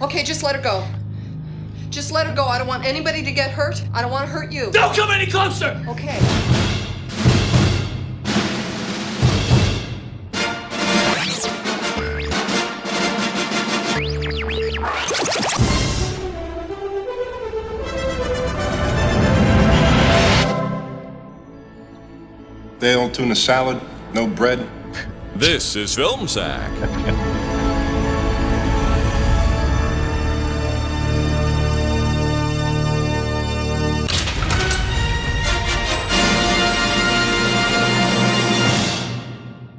Okay, just let her go. Just let her go. I don't want anybody to get hurt. I don't want to hurt you. Don't come any closer! Okay. Stale tuna salad, no bread. This is Filmsack.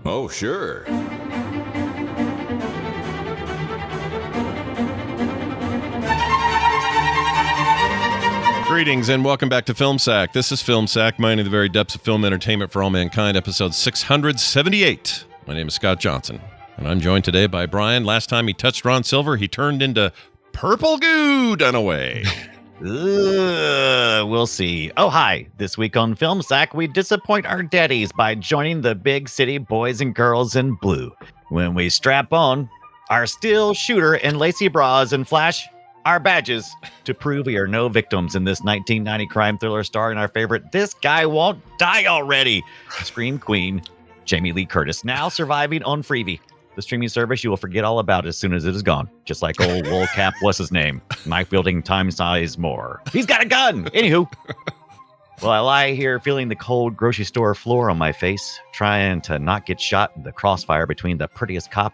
Oh, sure. Greetings and welcome back to FilmSack. This is FilmSack, mining the very depths of film entertainment for all mankind, episode 678. My name is Scott Johnson, and I'm joined today by Brian. Last time he touched Ron Silver, he turned into purple goo Dunaway. We'll see. Oh, hi. This week on FilmSack, we disappoint our daddies by joining the big city boys and girls in blue. When we strap on our steel shooter and lacy bras and flash our badges to prove we are no victims in this 1990 crime thriller starring our favorite This Guy Won't Die Already scream queen, Jamie Lee Curtis, now surviving on Freevee, the streaming service you will forget all about as soon as it is gone. Just like old Woolcap, what's his name? Knife wielding time size more. He's got a gun! Anywho. Well, I lie here feeling the cold grocery store floor on my face, trying to not get shot in the crossfire between the prettiest cop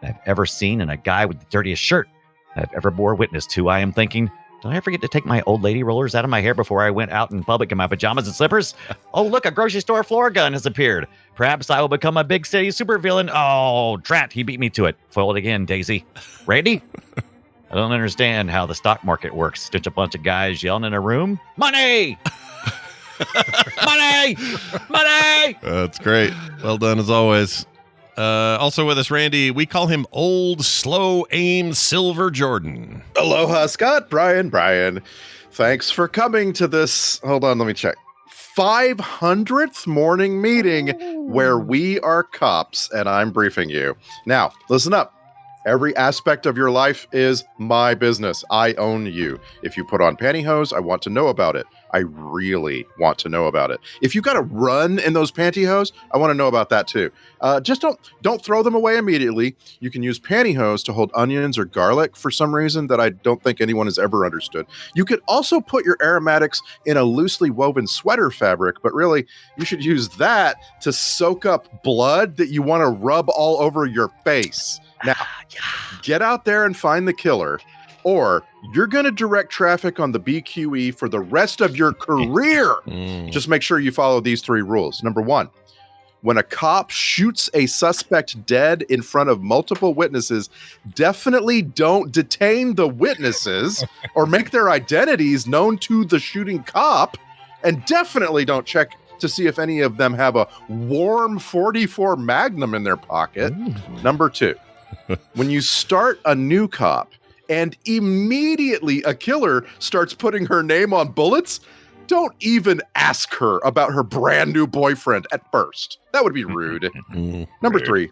I've ever seen and a guy with the dirtiest shirt I've ever bore witness to. I am thinking, did I forget to take my old lady rollers out of my hair before I went out in public in my pajamas and slippers? Oh, look, a grocery store floor gun has appeared. Perhaps I will become a big city supervillain. Oh, drat, he beat me to it. Foiled again, Daisy. Randy? I don't understand how the stock market works. Just a bunch of guys yelling in a room. Money! Money! Money! That's great. Well done, as always. Also with us, Randy. We call him Old Slow Aim Silver Jordan. Aloha, Scott. Brian. Thanks for coming to this. Hold on, let me check. 500th morning meeting where we are cops and I'm briefing you. Now, listen up. Every aspect of your life is my business. I own you. If you put on pantyhose, I want to know about it. I really want to know about it. If you got to run in those pantyhose, I want to know about that too. Just don't throw them away immediately. You can use pantyhose to hold onions or garlic for some reason that I don't think anyone has ever understood. You could also put your aromatics in a loosely woven sweater fabric, but really you should use that to soak up blood that you want to rub all over your face. Now, get out there and find the killer, or you're going to direct traffic on the BQE for the rest of your career. Just make sure you follow these 3 rules. Number 1, when a cop shoots a suspect dead in front of multiple witnesses, definitely don't detain the witnesses or make their identities known to the shooting cop, and definitely don't check to see if any of them have a warm 44 Magnum in their pocket. Number 2, when you start a new cop and immediately a killer starts putting her name on bullets, don't even ask her about her brand new boyfriend at first. That would be rude. Number 3,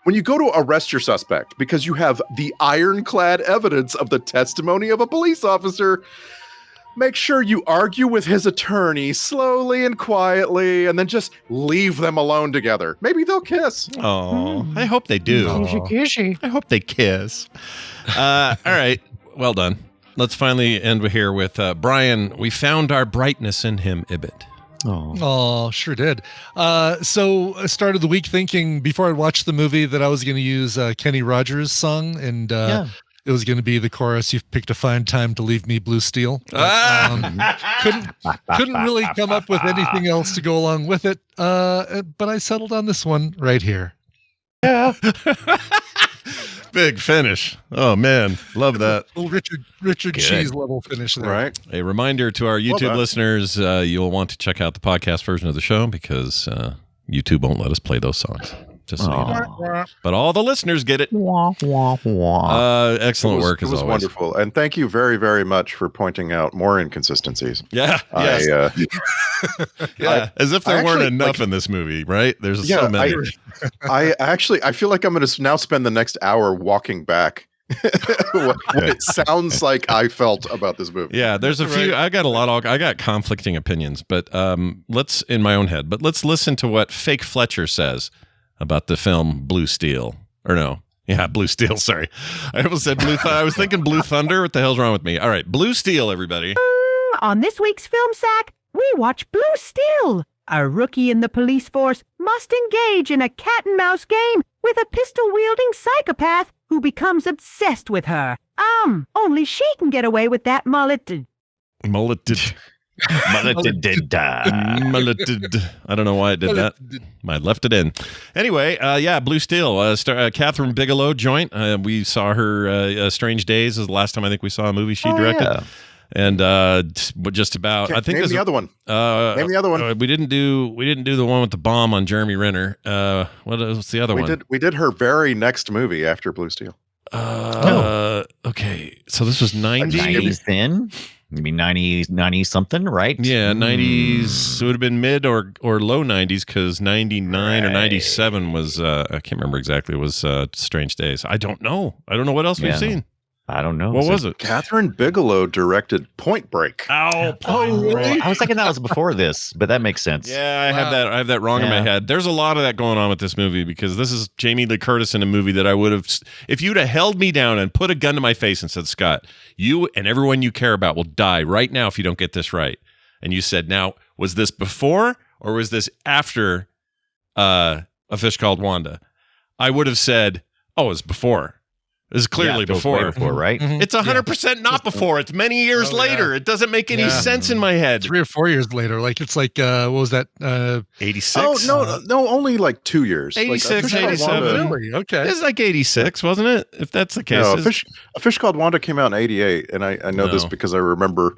when you go to arrest your suspect because you have the ironclad evidence of the testimony of a police officer, make sure you argue with his attorney slowly and quietly, and then just leave them alone together. Maybe they'll kiss. Oh, I hope they do. Kishy. I hope they kiss. All right. Well done. Let's finally end here with Brian. We found our brightness in him, Ibit. Oh, sure did. So I started the week thinking before I watched the movie that I was going to use Kenny Rogers' song, and it was going to be the chorus, "You've picked a fine time to leave me blue steel." But, couldn't really come up with anything else to go along with it. But I settled on this one right here. Yeah. Big finish. Oh, man. Love that. Little Richard Cheese level finish there. Right. A reminder to our YouTube listeners, you'll want to check out the podcast version of the show because YouTube won't let us play those songs. Just so you know. But all the listeners get it. Excellent work as always. It was wonderful. And thank you very, very much for pointing out more inconsistencies. Yeah. Yes. As if there weren't enough in this movie, right? There's so many. I feel like I'm going to now spend the next hour walking back what it sounds like I felt about this movie. Yeah, there's a few. I got conflicting opinions, but let's in my own head. But let's listen to what Fake Fletcher says about the film Blue Steel. Or no, yeah, Blue Steel. Sorry, I almost said Blue. I was thinking Blue Thunder. What the hell's wrong with me? All right, Blue Steel, everybody. On this week's Film Sack, we watch Blue Steel. A rookie in the police force must engage in a cat-and-mouse game with a pistol-wielding psychopath who becomes obsessed with her. Only she can get away with that mulleted. Mulleted. Mulleted. I don't know why I did that. I left it in. Anyway, yeah, Blue Steel. Catherine Bigelow joint. We saw her Strange Days is the last time I think we saw a movie she directed. Yeah. And just about, I think name the other one. Name the other one. We didn't do the one with the bomb on Jeremy Renner. What's the other one? We did her very next movie after Blue Steel. Okay. So this was 90s. 90s then? You mean 90 something, right? Yeah, 90s. It would have been mid or low 90s because 99 or 97 was, I can't remember exactly, it was Strange Days. I don't know. What else we've seen. I don't know. What was it? Catherine Bigelow directed Point Break. Really? I was thinking that was before this, but that makes sense. Yeah, I have that wrong in my head. There's a lot of that going on with this movie because this is Jamie Lee Curtis in a movie that I would have, if you'd have held me down and put a gun to my face and said, Scott, you and everyone you care about will die right now if you don't get this right. And you said, now, was this before or was this after A Fish Called Wanda? I would have said, oh, it was before. This is clearly before, right? Mm-hmm. It's 100% not before. It's many years later. It doesn't make any sense in my head. 3 or 4 years later. Like, it's like, what was that? 86? Oh, no, only like 2 years. 86, like, 87. Really? Okay. It's like 86, wasn't it? If that's the case. No, A Fish Called Wanda came out in 88, and I know this because I remember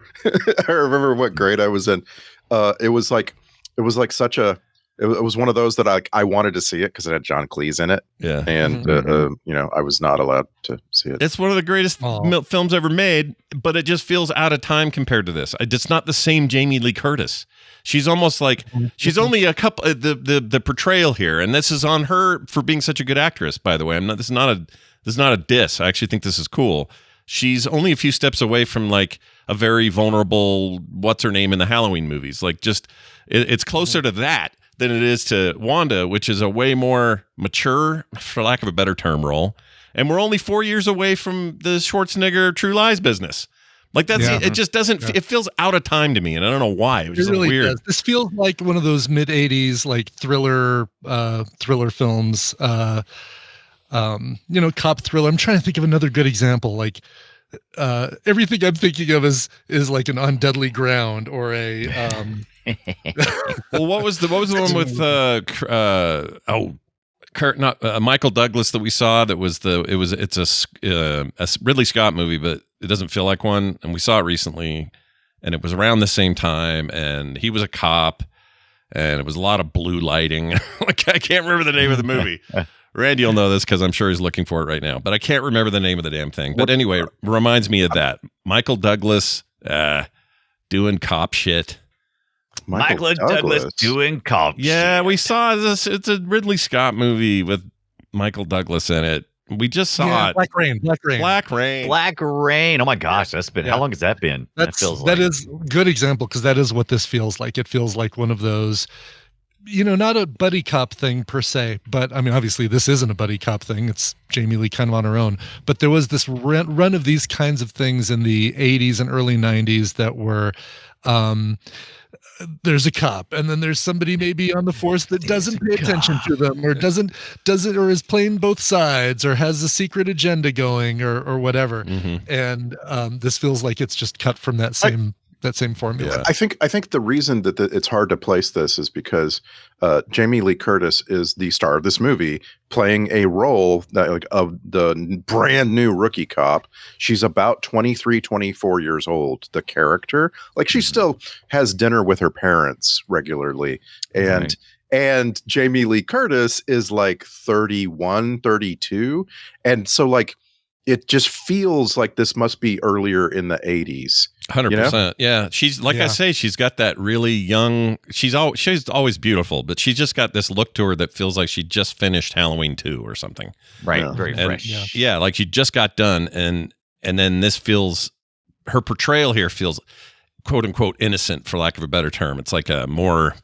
what grade I was in. It was such a. It was one of those that I wanted to see it because it had John Cleese in it. Yeah. And, I was not allowed to see it. It's one of the greatest films ever made, but it just feels out of time compared to this. It's not the same Jamie Lee Curtis. She's almost like, she's only a couple, the portrayal here, and this is on her for being such a good actress, by the way. This is not a diss. I actually think this is cool. She's only a few steps away from like a very vulnerable, what's her name in the Halloween movies. Like it's closer to that than it is to Wanda, which is a way more mature, for lack of a better term, role. And we're only 4 years away from the Schwarzenegger True Lies business. Like it just doesn't, it feels out of time to me. And I don't know why. It was just really weird. Does. This feels like one of those mid 80s, like thriller films, cop thriller. I'm trying to think of another good example. Like, everything I'm thinking of is like an On Deadly Ground or a well, what was the one with Michael Douglas that we saw? It's a Ridley Scott movie, but it doesn't feel like one. And we saw it recently, and it was around the same time. And he was a cop, and it was a lot of blue lighting. Like I can't remember the name of the movie. Randy will know this because I'm sure he's looking for it right now, but I can't remember the name of the damn thing. But anyway, it reminds me of that. Michael Douglas doing cop shit. Michael Douglas doing cop shit. Yeah, we saw this. It's a Ridley Scott movie with Michael Douglas in it. We just saw it. Black Rain. Black Rain. Oh my gosh, that's been how long has that been? That is a good example because that is what this feels like. It feels like one of those, not a buddy cop thing per se, but I mean, obviously this isn't a buddy cop thing. It's Jamie Lee kind of on her own. But there was this run of these kinds of things in the 80s and early 90s that were, there's a cop and then there's somebody maybe on the force that doesn't pay attention to them or doesn't or is playing both sides or has a secret agenda going or whatever. Mm-hmm. And this feels like it's just cut from that same formula. I think the reason that it's hard to place this is because Jamie Lee Curtis is the star of this movie, playing a role of the brand new rookie cop. She's about 23, 24 years old. The character, like she still has dinner with her parents regularly, and Jamie Lee Curtis is like 31, 32, and so like it just feels like this must be earlier in the 80s. 100%. Yeah, she's like I Yeah. say, she's got that really young. She's always beautiful, but she's just got this look to her that feels like she just finished Halloween 2 or something. Right. Yeah. Very And fresh. yeah, like she just got done, and then this feels, her portrayal here feels quote unquote innocent, for lack of a better term. It's like a more,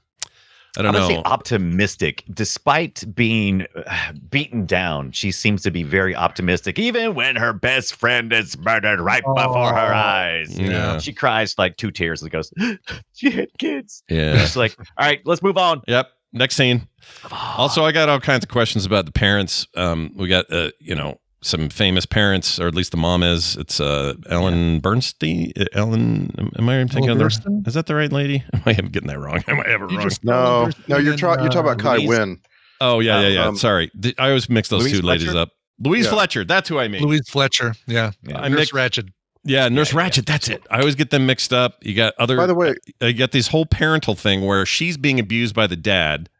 I don't would know. say optimistic. Despite being beaten down, she seems to be very optimistic, even when her best friend is murdered right before her eyes. Yeah. She cries like 2 tears and goes, she had kids. Yeah. She's like, all right, let's move on. Yep. Next scene. Also, I got all kinds of questions about the parents. We got, some famous parents, or at least the mom is. It's Ellen Bernstein. Ellen, am I thinking of is that the right lady? Am I getting that wrong? I might have it wrong. No, you're talking about Kai Louise. Wynn. Oh, yeah. Sorry. I always mix those Louise two ladies Fletcher? up. Louise Yeah. Fletcher. That's who I mean. Louise Fletcher. Yeah. I Nurse mixed- Ratched. Yeah, Nurse Ratched. That's it. I always get them mixed up. You got other. By the way, you got this whole parental thing where she's being abused by the dad,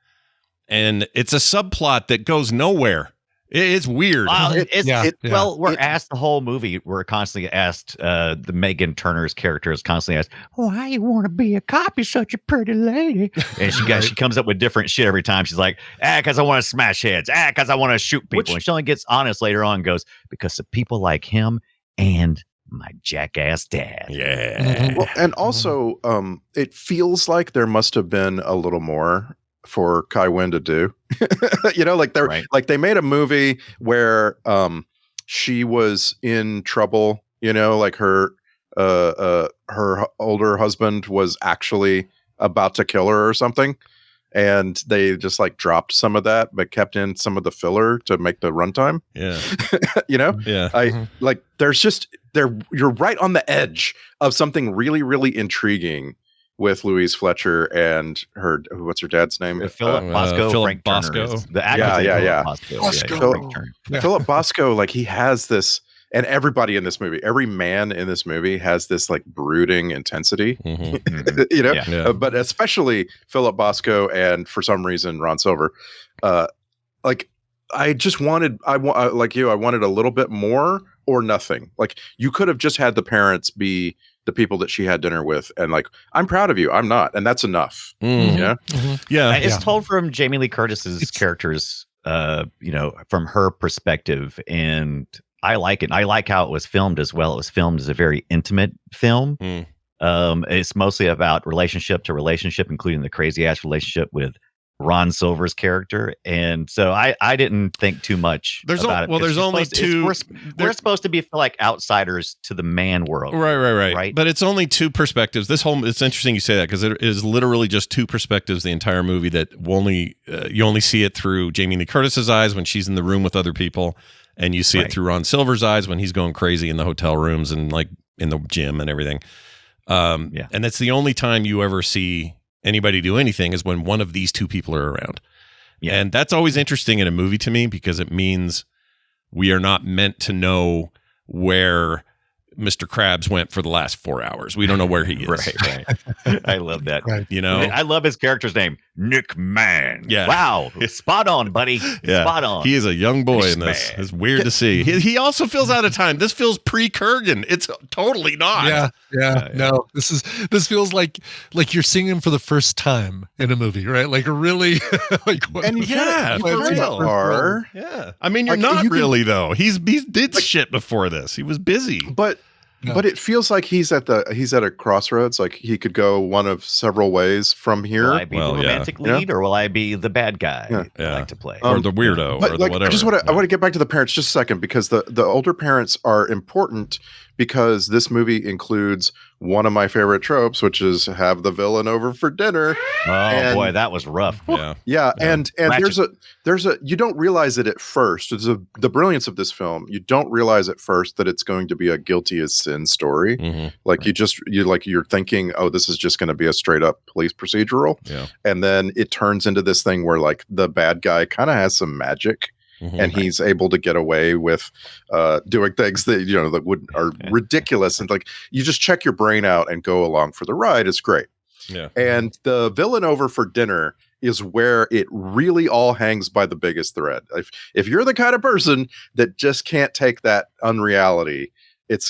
and it's a subplot that goes nowhere. It's weird. Well, Yeah. We're asked the whole movie. We're constantly asked. The Megan Turner's character is constantly asked, "Why you want to be a cop? You're such a pretty lady." And she comes up with different shit every time. She's like, because I want to smash heads. Because I want to shoot people. And she only gets honest later on. And goes, because of people like him and my jackass dad. Yeah. well, and also, it feels like there must have been a little more for Kai Wynn to do. Like they made a movie where she was in trouble, like her older husband was actually about to kill her or something, and they just like dropped some of that but kept in some of the filler to make the runtime. Yeah. I like you're right on the edge of something really, really intriguing with Louise Fletcher and what's her dad's name? Philip Bosco. Philip Frank Turner Bosco. is the actor. Yeah. Bosco. Bosco. Frank Turner. Yeah. Philip Bosco, like he has this, and everybody in this movie, every man in this movie has this like brooding intensity, Mhm. Yeah. but especially Philip Bosco and for some reason Ron Silver. Like I just wanted, I wanted a little bit more or nothing. Like you could have just had the parents be the people that she had dinner with, and like, I'm proud of you. I'm not, and that's enough. Mm. Yeah. Yeah. It's told from Jamie Lee Curtis's characters, from her perspective, and I like it. I like how it was filmed as well. It was filmed as a very intimate film. Mm. It's mostly about relationship to relationship, including the crazy ass relationship with Ron Silver's character, and so I didn't think too much about it. Well, there's only two. We're supposed to be like outsiders to the man world, Right. But it's only two perspectives. It's interesting you say that because it is literally just two perspectives the entire movie. That you only see it through Jamie Lee Curtis's eyes when she's in the room with other people, and you see it through Ron Silver's eyes when he's going crazy in the hotel rooms and like in the gym and everything. And that's the only time you ever see anybody do anything is when one of these two people are around. Yeah. And that's always interesting in a movie to me because it means we are not meant to know where Mr. Krabs went for the last 4 hours. We don't know where he is. Right. I love that. Right. I love his character's name, Nick Man. Yeah. Wow. Spot on, buddy. Yeah. Spot on. He is a young boy Nick in this. Man. It's weird to see. He also feels out of time. This feels pre-Kurgan. It's totally not. Yeah. No, this feels like you're seeing him for the first time in a movie, right? Like really, like what? And Yeah, for real. are. Yeah. I mean, you're Like, not you can- really though. He did shit before this. He was busy. But it feels like he's at a crossroads. Like he could go one of several ways from here. Will I be the romantic lead or will I be the bad guy I like to play? Or the weirdo But or the like, whatever. I want to get back to the parents just a second because the older parents are important because this movie includes one of my favorite tropes, which is have the villain over for dinner. Oh boy, that was rough. Yeah. And there's a you don't realize it at first. It's the brilliance of this film. You don't realize at first that it's going to be a guilty as sin story. Mhm. Like you're thinking, oh, this is just going to be a straight up police procedural. Yeah. And then it turns into this thing where like the bad guy kind of has some magic. Mhm. And he's able to get away with doing things that that are ridiculous, and like you just check your brain out and go along for the ride. It's great. Yeah. And the villain over for dinner is where it really all hangs by the biggest thread. If you're the kind of person that just can't take that unreality,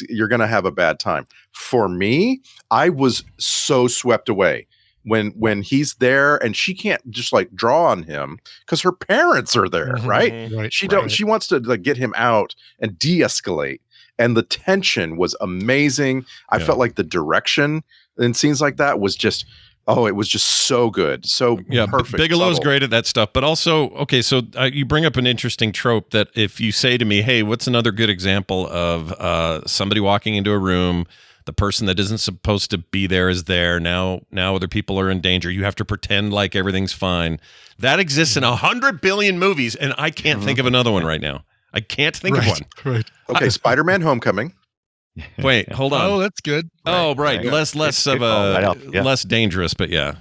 you're going to have a bad time. For me, I was so swept away when he's there and she can't just like draw on him because her parents are there, right? Right. She wants to like get him out and de-escalate. And the tension was amazing. I felt like the direction in scenes like that was just, it was just so good. So perfect. Bigelow's subtle. great at that stuff. But also, okay, so you bring up an interesting trope that if you say to me, hey, what's another good example of somebody walking into a room, the person that isn't supposed to be there is there. Now other people are in danger. You have to pretend like everything's fine. That exists in 100 billion movies, and I can't think of another one right now. I can't think of one. Right. Okay, Spider-Man Homecoming. Wait, hold on. Oh, that's good. Oh, right. Less of a less dangerous, but yeah.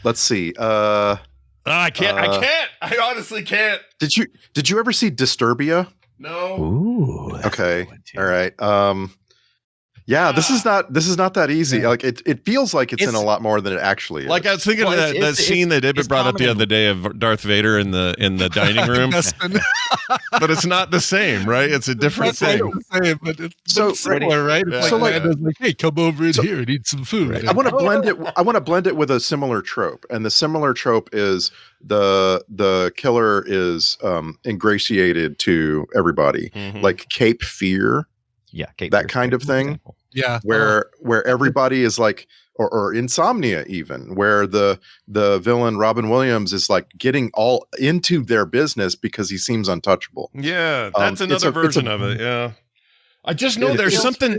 Let's see. I can't. I honestly can't. Did you ever see Disturbia? No. Ooh. Okay. All right. Yeah, this is not that easy. Yeah. Like it feels like it's in a lot more than it actually is. Like I was thinking of that scene that Ibit brought up the other day of Darth Vader in the dining room. But it's not the same, right? It's a different thing. Same, but it's So similar, right? It's so like, hey, come over in here and eat some food. Right. I want to blend it. I want to blend it with a similar trope, and the similar trope is the killer is ingratiated to everybody, like Cape Fear. Yeah, that kind of thing. Example. Yeah, where everybody is like, or Insomnia, even where the villain Robin Williams is like getting all into their business because he seems untouchable. Yeah, that's another version of it. Yeah, I just know there's something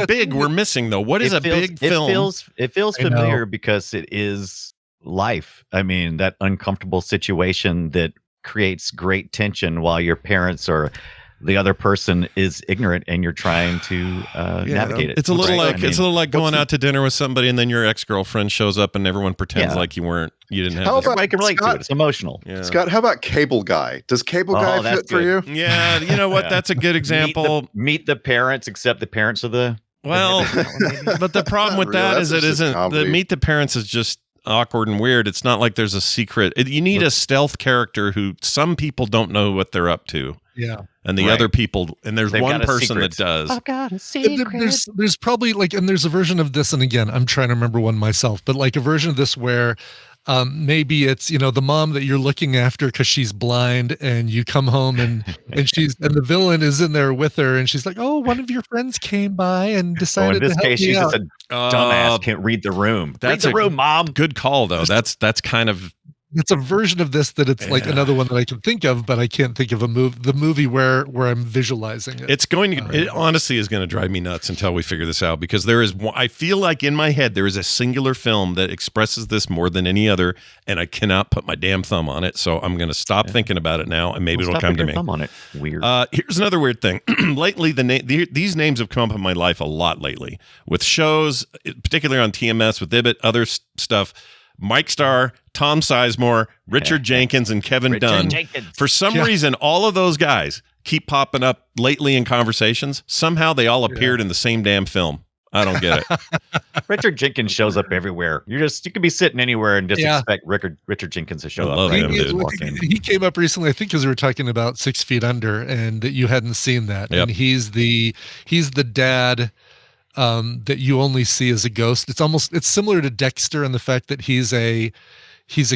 big we're missing though. What is a big film? It feels familiar because it is life. I mean, that uncomfortable situation that creates great tension while your parents or the other person is ignorant and you're trying to navigate it. It's a little like going out to dinner with somebody and then your ex-girlfriend shows up and everyone pretends like you didn't have. I can relate to it. It's emotional. Yeah. Scott, how about Cable Guy? Does Cable Guy fit for you? Yeah, you know what? That's a good example. Meet the parents, except the parents are the but the problem with that is it isn't the Meet the Parents is just awkward and weird. It's not like there's a secret. You need a stealth character who some people don't know what they're up to. Yeah. And the other people, and there's one person that does. I've got a secret. There's probably and there's a version of this, and again, I'm trying to remember one myself, but like a version of this where maybe it's, the mom that you're looking after because she's blind and you come home and the villain is in there with her and she's like, oh, one of your friends came by and decided in this to help case, me she's out. just a dumbass, can't read the room. Read the room, mom. Good call, though. That's kind of. It's a version of this that it's like another one that I can think of, but I can't think of the movie where I'm visualizing it. It honestly is going to drive me nuts until we figure this out, because I feel like in my head there is a singular film that expresses this more than any other, and I cannot put my damn thumb on it. So I'm going to stop thinking about it now, and maybe it'll come to me. Thumb on it. Weird. Here's another weird thing. Lately, these names have come up in my life a lot lately with shows, particularly on TMS with Ibit, other stuff. Mike Starr, Tom Sizemore, Richard Jenkins, and Kevin Dunn. For some reason, all of those guys keep popping up lately in conversations. Somehow they all appeared in the same damn film. I don't get it. Richard Jenkins shows up everywhere. You could be sitting anywhere and just expect Richard Jenkins to show up. He came up recently, I think, because we were talking about 6 Feet Under, and that you hadn't seen that. Yep. And he's the dad that you only see as a ghost. It's similar to Dexter in the fact that he's a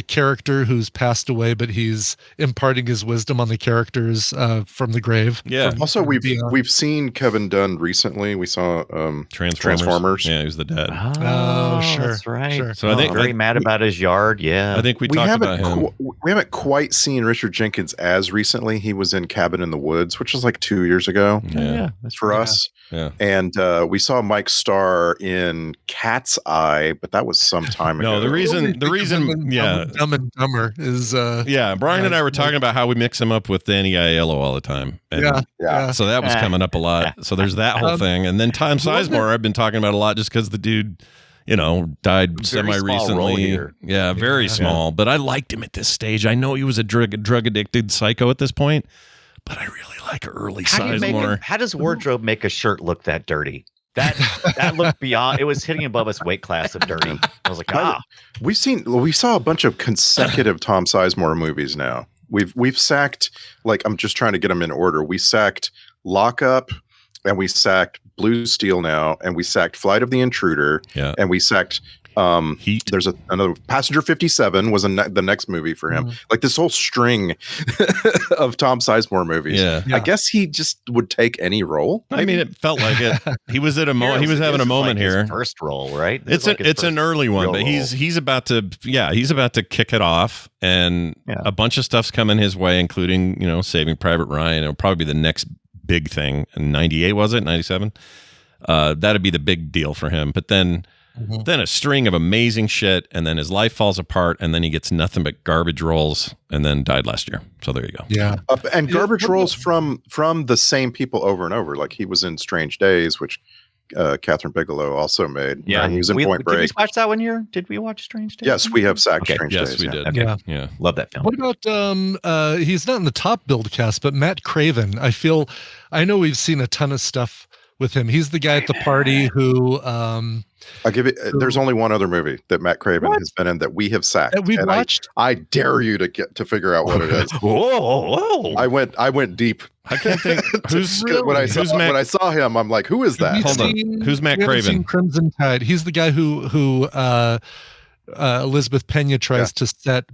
character who's passed away, but he's imparting his wisdom on the characters from the grave. Yeah. Also, we've seen Kevin Dunn recently. We saw Transformers. Yeah, he was the dad. Oh, sure, that's right. Sure. So I think very mad about his yard. Yeah, I think we talked about him. We haven't quite seen Richard Jenkins as recently. He was in Cabin in the Woods, which was like 2 years ago. Yeah, that's for us. Yeah, and we saw Mike Starr in Cat's Eye, but that was some time ago. No, the reason, Dumb and Dumber is. Brian and I were talking about how we mix him up with Danny Aiello all the time. And so that was coming up a lot. So there's that whole thing, and then Tom Sizemore I've been talking about a lot just because the dude, died semi-recently. Yeah, very small. But I liked him at this stage. I know he was a drug addicted psycho at this point, but I really like early Sizemore. How does wardrobe make a shirt look that dirty? That looked beyond. It was hitting above its weight class of dirty. I was like, we saw a bunch of consecutive Tom Sizemore movies now. We've sacked, like, I'm just trying to get them in order. We sacked Lock Up, and we sacked Blue Steel now, and we sacked Flight of the Intruder, and we sacked Heat. There's another Passenger 57 was the next movie for him. Like this whole string of Tom Sizemore movies. Yeah. I guess he just would take any role. I mean, it felt like it. He was at a moment. He was having a moment like here. His first role, right? It's an early one, but he's about to kick it off, and a bunch of stuff's coming his way, including Saving Private Ryan. It'll probably be the next big thing. In 98 was it? 97. That'd be the big deal for him. But then a string of amazing shit, and then his life falls apart, and then he gets nothing but garbage roles, and then died last year. So there you go. Yeah, and garbage roles from the same people over and over. Like he was in Strange Days, which Catherine Bigelow also made. Yeah, he was in Point Break. Did we watch that one here? Did we watch Strange Days? Yes, we have sacked Strange Yes, Days. we did. Okay. Yeah, love that film. What about he's not in the top build cast, but Matt Craven. I know we've seen a ton of stuff with him. He's the guy at the party who I'll give it. There's only one other movie that Matt Craven has been in that we have sacked. That we've watched. I dare you to figure out what it is. Whoa! I went deep. I can't think. When I saw him, I'm like, who is that? Hold on. Who's Matt Craven? Seen Crimson Tide. He's the guy who Elizabeth Pena tries to set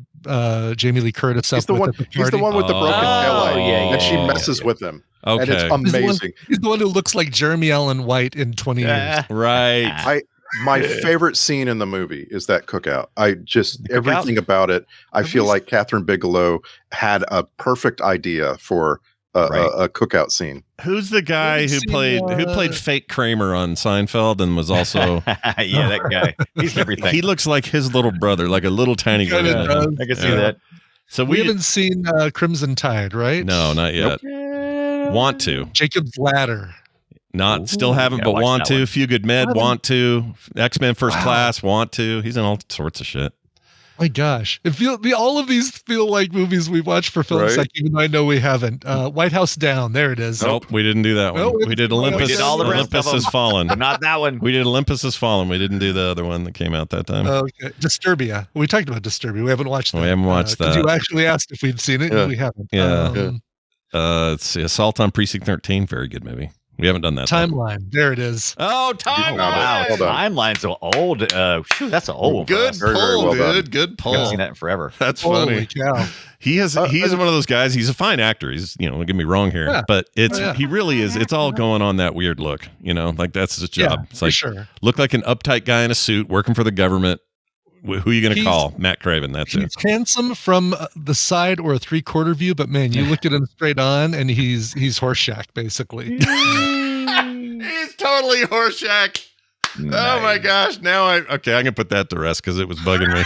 Jamie Lee Curtis up with at the party. He's the one with the broken taillight, and she messes with him. Okay. And it's amazing. He's the one who looks like Jeremy Allen White in 20 years. Right. My favorite scene in the movie is that cookout. Everything about it. I feel like Catherine Bigelow had a perfect idea for a cookout scene. Who's the guy who played Fake Kramer on Seinfeld and was also that guy. He's everything. He looks like his little brother, like a little tiny guy. I can see that. So we haven't seen Crimson Tide, right? No, not yet. Want to. Jacob's Ladder. Still haven't, but want to. One. Few Good Men, want to. X-Men First Class, want to. He's in all sorts of shit. My gosh. All of these feel like movies we watched for FilmSack, even though I know we haven't. White House Down. There it is. Nope, we didn't do that one. We did Olympus. We did all the rest Olympus of Has them. Fallen. But not that one. We did Olympus Has Fallen. We didn't do the other one that came out that time. Okay. Disturbia. We talked about Disturbia. We haven't watched that. We haven't watched that. You actually asked if we'd seen it, and we haven't. Yeah. Let's see. Assault on Precinct 13. Very good movie. We haven't done that. Timeline. There it is. Oh, Timeline. Wow, Hold on. Timeline's so old. That's an old. Good one. pull, well done. dude. Good I pull. haven't seen that in forever. That's Holy funny. cow. He is one of those guys. He's a fine actor. He's, don't get me wrong here, but he really is. It's all going on that weird look, like that's his job. Yeah, it's like, sure. Look like an uptight guy in a suit working for the government. Who are you going to call? Matt Craven. That's it. He's handsome from the side or a 3/4 view, but man, you look at him straight on and he's Horseshack basically. He's totally Horseshack. Nice. Oh my gosh. Now I can put that to rest because it was bugging me.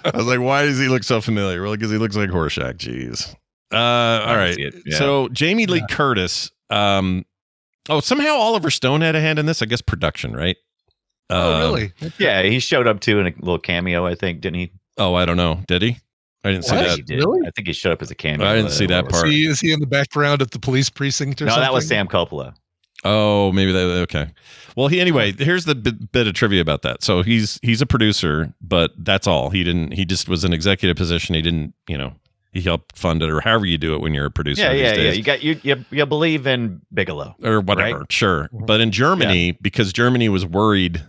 I was like, why does he look so familiar? Well, because he looks like Horseshack. Jeez. All right. Yeah. So Jamie Lee Curtis. Somehow Oliver Stone had a hand in this. I guess production, right? Really? Yeah, he showed up too in a little cameo, I think, didn't he? Oh, I don't know. Did he? I didn't see What? that. He did. Really? I think he showed up as a cameo. I didn't see that part. Is he in the background at the police precinct or No, something? that was Sam Coppola. Oh, maybe that. Okay. Well, here's the bit of trivia about that. So he's a producer, but that's all. He just was an executive position. He didn't, he helped fund it or however you do it when you're a producer. Yeah. Days. You got you believe in Bigelow or whatever. Right? Sure. But in Germany, because Germany was worried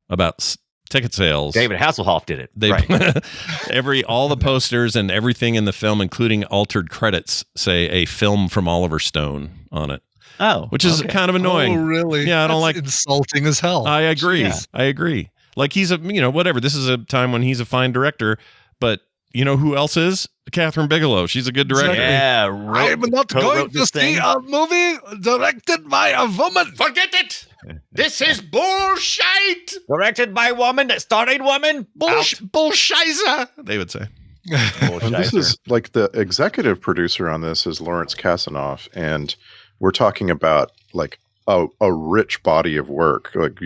about ticket sales, David Hasselhoff did it. All the posters and everything in the film, including altered credits, say a film from Oliver Stone on it. Oh, which is kind of annoying. Oh, really? Yeah, I don't That's like insulting as hell. I agree. Yeah. I agree. Like he's whatever. This is a time when he's a fine director, but who else is? Catherine Bigelow. She's a good director. Yeah, I'm not going to see a movie directed by a woman. Forget it. This is bullshit. Directed by woman, starring woman. Bullshizer, they would say. And this is like the executive producer on this is Lawrence Kasanoff, and we're talking about like a rich body of work. Like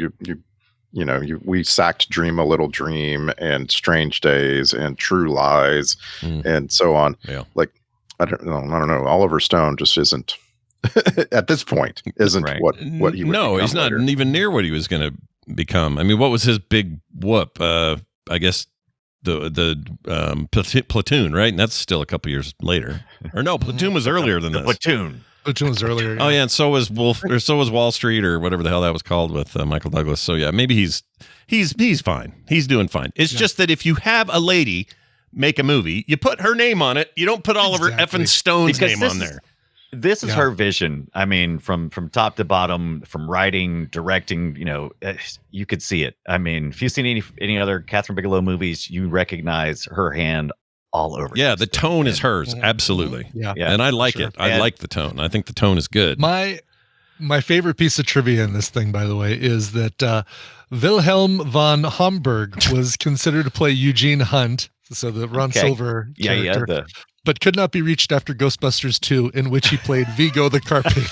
we sacked Dream a Little Dream and Strange Days and True Lies and so on. Yeah. Like I don't know. Oliver Stone just isn't at this point what he would No, he's not later. even near what he was going to become. I mean, what was his big whoop? I guess the Platoon, right? And that's still a couple years later. Or no, Platoon was earlier than this. Platoon. Which one was earlier? Oh yeah, and so was Wall Street or whatever the hell that was called with Michael Douglas. So yeah, maybe he's fine. He's doing fine. It's just that if you have a lady make a movie, you put her name on it. You don't put Oliver effing Stone's name on there. This is her vision. I mean, from top to bottom, from writing, directing, you could see it. I mean, if you've seen any other Catherine Bigelow movies, you recognize her hand all over. Yeah, the tone is hers. Absolutely. Yeah. And I like it. I like the tone. I think the tone is good. My favorite piece of trivia in this thing, by the way, is that Wilhelm von Homburg was considered to play Eugene Hunt, so the Ron Silver character, but could not be reached after Ghostbusters 2, in which he played Vigo the Carpet.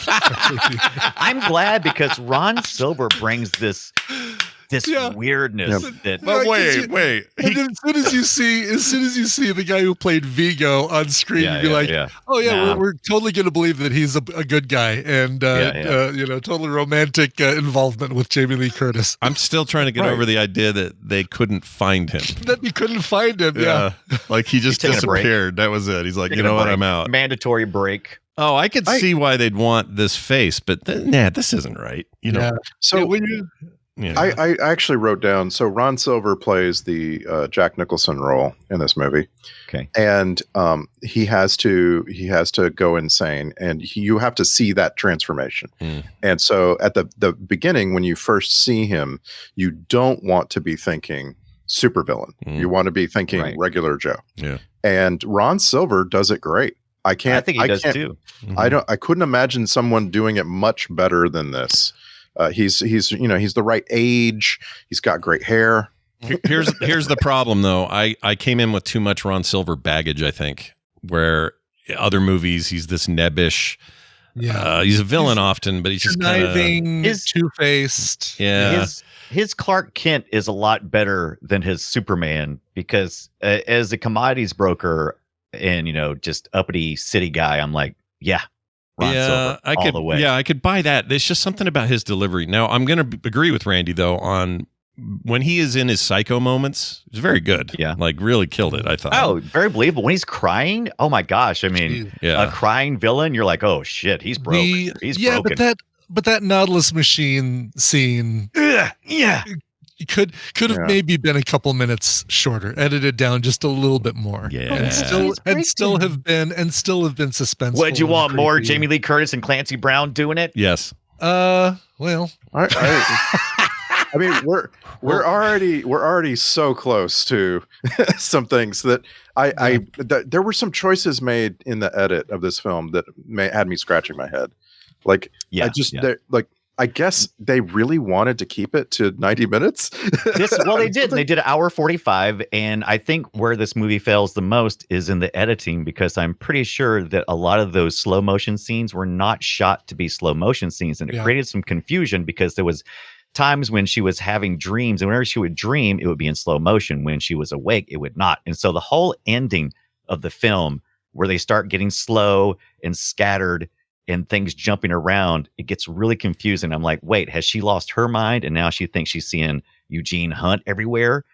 I'm glad, because Ron Silver brings this weirdness. That But wait. And as soon as you see the guy who played Vigo on screen, you'd be like, "Oh yeah, we're totally going to believe that he's a good guy," and totally romantic involvement with Jamie Lee Curtis. I'm still trying to get over the idea that they couldn't find him. That you couldn't find him. Yeah. Like he just disappeared. That was it. He's like, you know what? I'm out. Mandatory break. Oh, I could see why they'd want this face, but this isn't right. So when you. I actually wrote down, so Ron Silver plays the Jack Nicholson role in this movie. Okay. And he has to go insane, and you have to see that transformation. And so at the beginning, when you first see him, you don't want to be thinking supervillain. You want to be thinking regular Joe. Yeah. And Ron Silver does it great. I think he does too. I couldn't imagine someone doing it much better than this. He's the right age. He's got great hair. Here's the problem though. I came in with too much Ron Silver baggage, I think, where other movies he's this nebbish. Yeah. He's a villain often, but he's just conniving, two-faced. Yeah. His Clark Kent is a lot better than his Superman, because as a commodities broker and just uppity city guy, I'm like, Ron Silver, all the way. Yeah, I could buy that. There's just something about his delivery. Now, I'm going to agree with Randy, though, on when he is in his psycho moments. It's very good. Yeah. Like, really killed it, I thought. Oh, very believable. When he's crying, oh my gosh. I mean, a crying villain, you're like, oh shit, he's broken. He's broken. But that Nautilus machine scene. Could have maybe been a couple minutes shorter, edited down just a little bit more, and still have been suspenseful. Would you want more Jamie Lee Curtis and Clancy Brown doing it? Yes. Well, I mean, we're already so close to some things that there were some choices made in the edit of this film that had me scratching my head. Like, I guess they really wanted to keep it to 90 minutes. They did. They did an hour 45. And I think where this movie fails the most is in the editing, because I'm pretty sure that a lot of those slow motion scenes were not shot to be slow motion scenes. And it created some confusion, because there was times when she was having dreams, and whenever she would dream, it would be in slow motion. When she was awake, it would not. And so the whole ending of the film, where they start getting slow and scattered and things jumping around, it gets really confusing. I'm like, wait, has she lost her mind? And now she thinks she's seeing Eugene Hunt everywhere.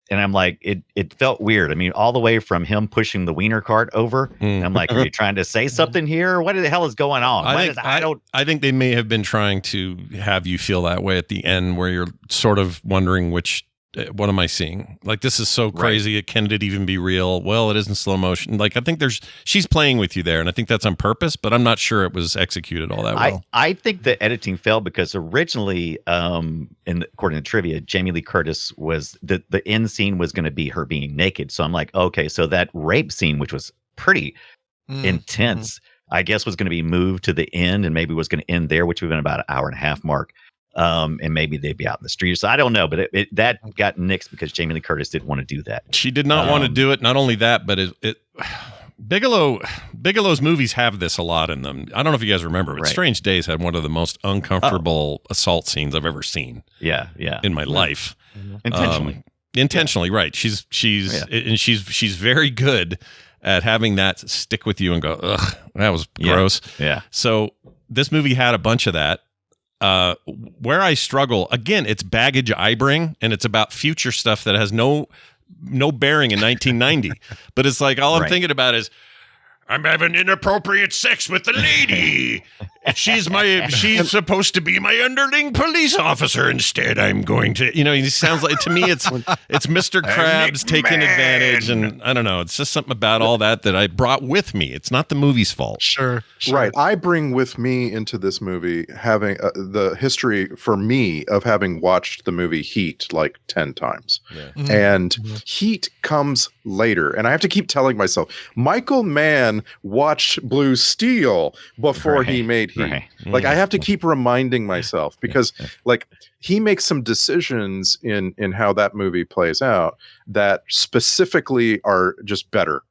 And I'm like, it felt weird. I mean, all the way from him pushing the wiener cart over. And I'm like, are you trying to say something here? What the hell is going on? I think they may have been trying to have you feel that way at the end, where you're sort of wondering what am I seeing? Like, this is so crazy. Can it even be real? Well, it is in slow motion. Like, I think she's playing with you there, and I think that's on purpose, but I'm not sure it was executed all that well. I think the editing failed, because originally, according to trivia, Jamie Lee Curtis was the end scene was going to be her being naked. So I'm like, okay, so that rape scene, which was pretty intense, I guess was going to be moved to the end, and maybe was going to end there, which would have been about an hour and a half mark. And maybe they'd be out in the street. So I don't know, but that got nixed because Jamie Lee Curtis didn't want to do that. She did not want to do it. Not only that, but Bigelow's movies have this a lot in them. I don't know if you guys remember, but Strange Days had one of the most uncomfortable assault scenes I've ever seen. In my life. Intentionally, right? She's very good at having that stick with you and go, ugh, that was gross. Yeah. So this movie had a bunch of that. Where I struggle, again, it's baggage I bring, and it's about future stuff that has no bearing in 1990. But it's like, all I'm thinking about is, I'm having inappropriate sex with the lady. She's supposed to be my underling police officer. Instead, I'm going to, he sounds like, to me, it's Mr. Krabs taking advantage. And I don't know. It's just something about all that I brought with me. It's not the movie's fault. Sure. Right. I bring with me into this movie having the history for me of having watched the movie Heat like 10 times. Yeah. And Heat comes later. And I have to keep telling myself, Michael Mann watched Blue Steel before he made Heat. Right. Like I have to keep reminding myself because like he makes some decisions in how that movie plays out that specifically are just better.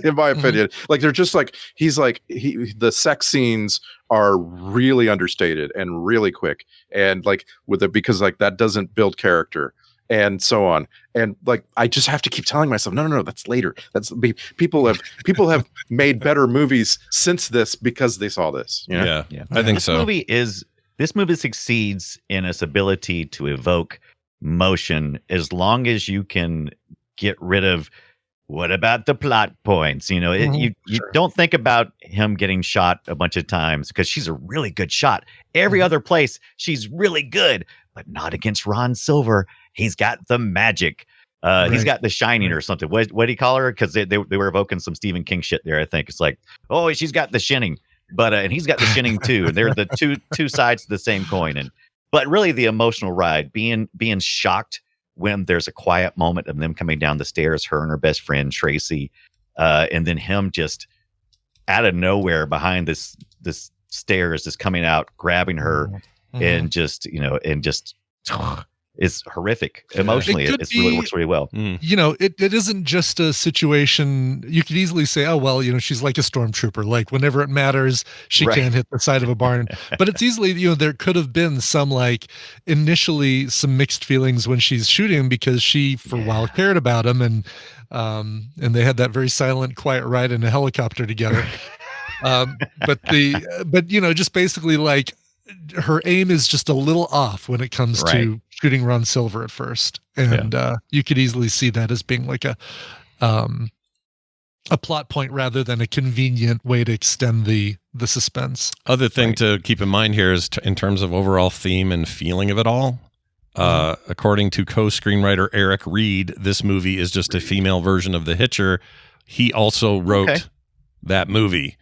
In my opinion, like they're just like the sex scenes are really understated and really quick, and like with it because like that doesn't build character and so on, and like I just have to keep telling myself, no, that's later. That's people have made better movies since this because they saw this. You know? Yeah, I think so. This movie succeeds in its ability to evoke motion as long as you can get rid of. What about the plot points? You don't think about him getting shot a bunch of times because she's a really good shot. Every other place, she's really good, but not against Ron Silver. He's got the magic. He's got the shining or something. What do you call her? Because they were evoking some Stephen King shit there, I think. It's like, oh, she's got the shinning, but and he's got the shinning too. And they're the two sides of the same coin. But really the emotional ride, being shocked when there's a quiet moment of them coming down the stairs, her and her best friend Tracy, and then him just out of nowhere behind this stairs, just coming out, grabbing her, and just it's horrific emotionally. It really works really well. It isn't just a situation. You could easily say, oh, well, she's like a stormtrooper. Like whenever it matters, she can't hit the side of a barn. But it's easily, there could have been some initially some mixed feelings when she's shooting because she for a while cared about him and they had that very silent, quiet ride in a helicopter together. But just basically like her aim is just a little off when it comes to shooting Ron Silver at first. And you could easily see that as being like a plot point rather than a convenient way to extend the suspense. Other thing to keep in mind here is in terms of overall theme and feeling of it all. According to co-screenwriter Eric Reed, this movie is just a female version of The Hitcher. He also wrote that movie.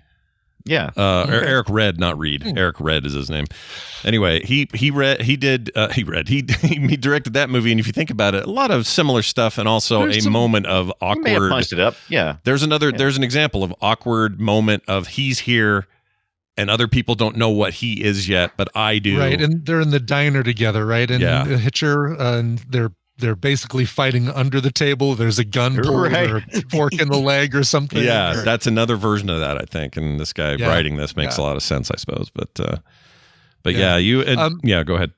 Yeah. Eric Red, not Reed. Eric Red is his name. Anyway, he directed that movie, and if you think about it, a lot of similar stuff, and also a moment of awkward. May have punched it up. Yeah. There's an example of awkward moment of he's here, and other people don't know what he is yet, but I do. Right, and they're in the diner together, right? And Hitcher, and they're basically fighting under the table. There's a gun pulled or a fork in the leg or something. Yeah, that's another version of that, I think. And this guy writing this makes a lot of sense, I suppose. But go ahead.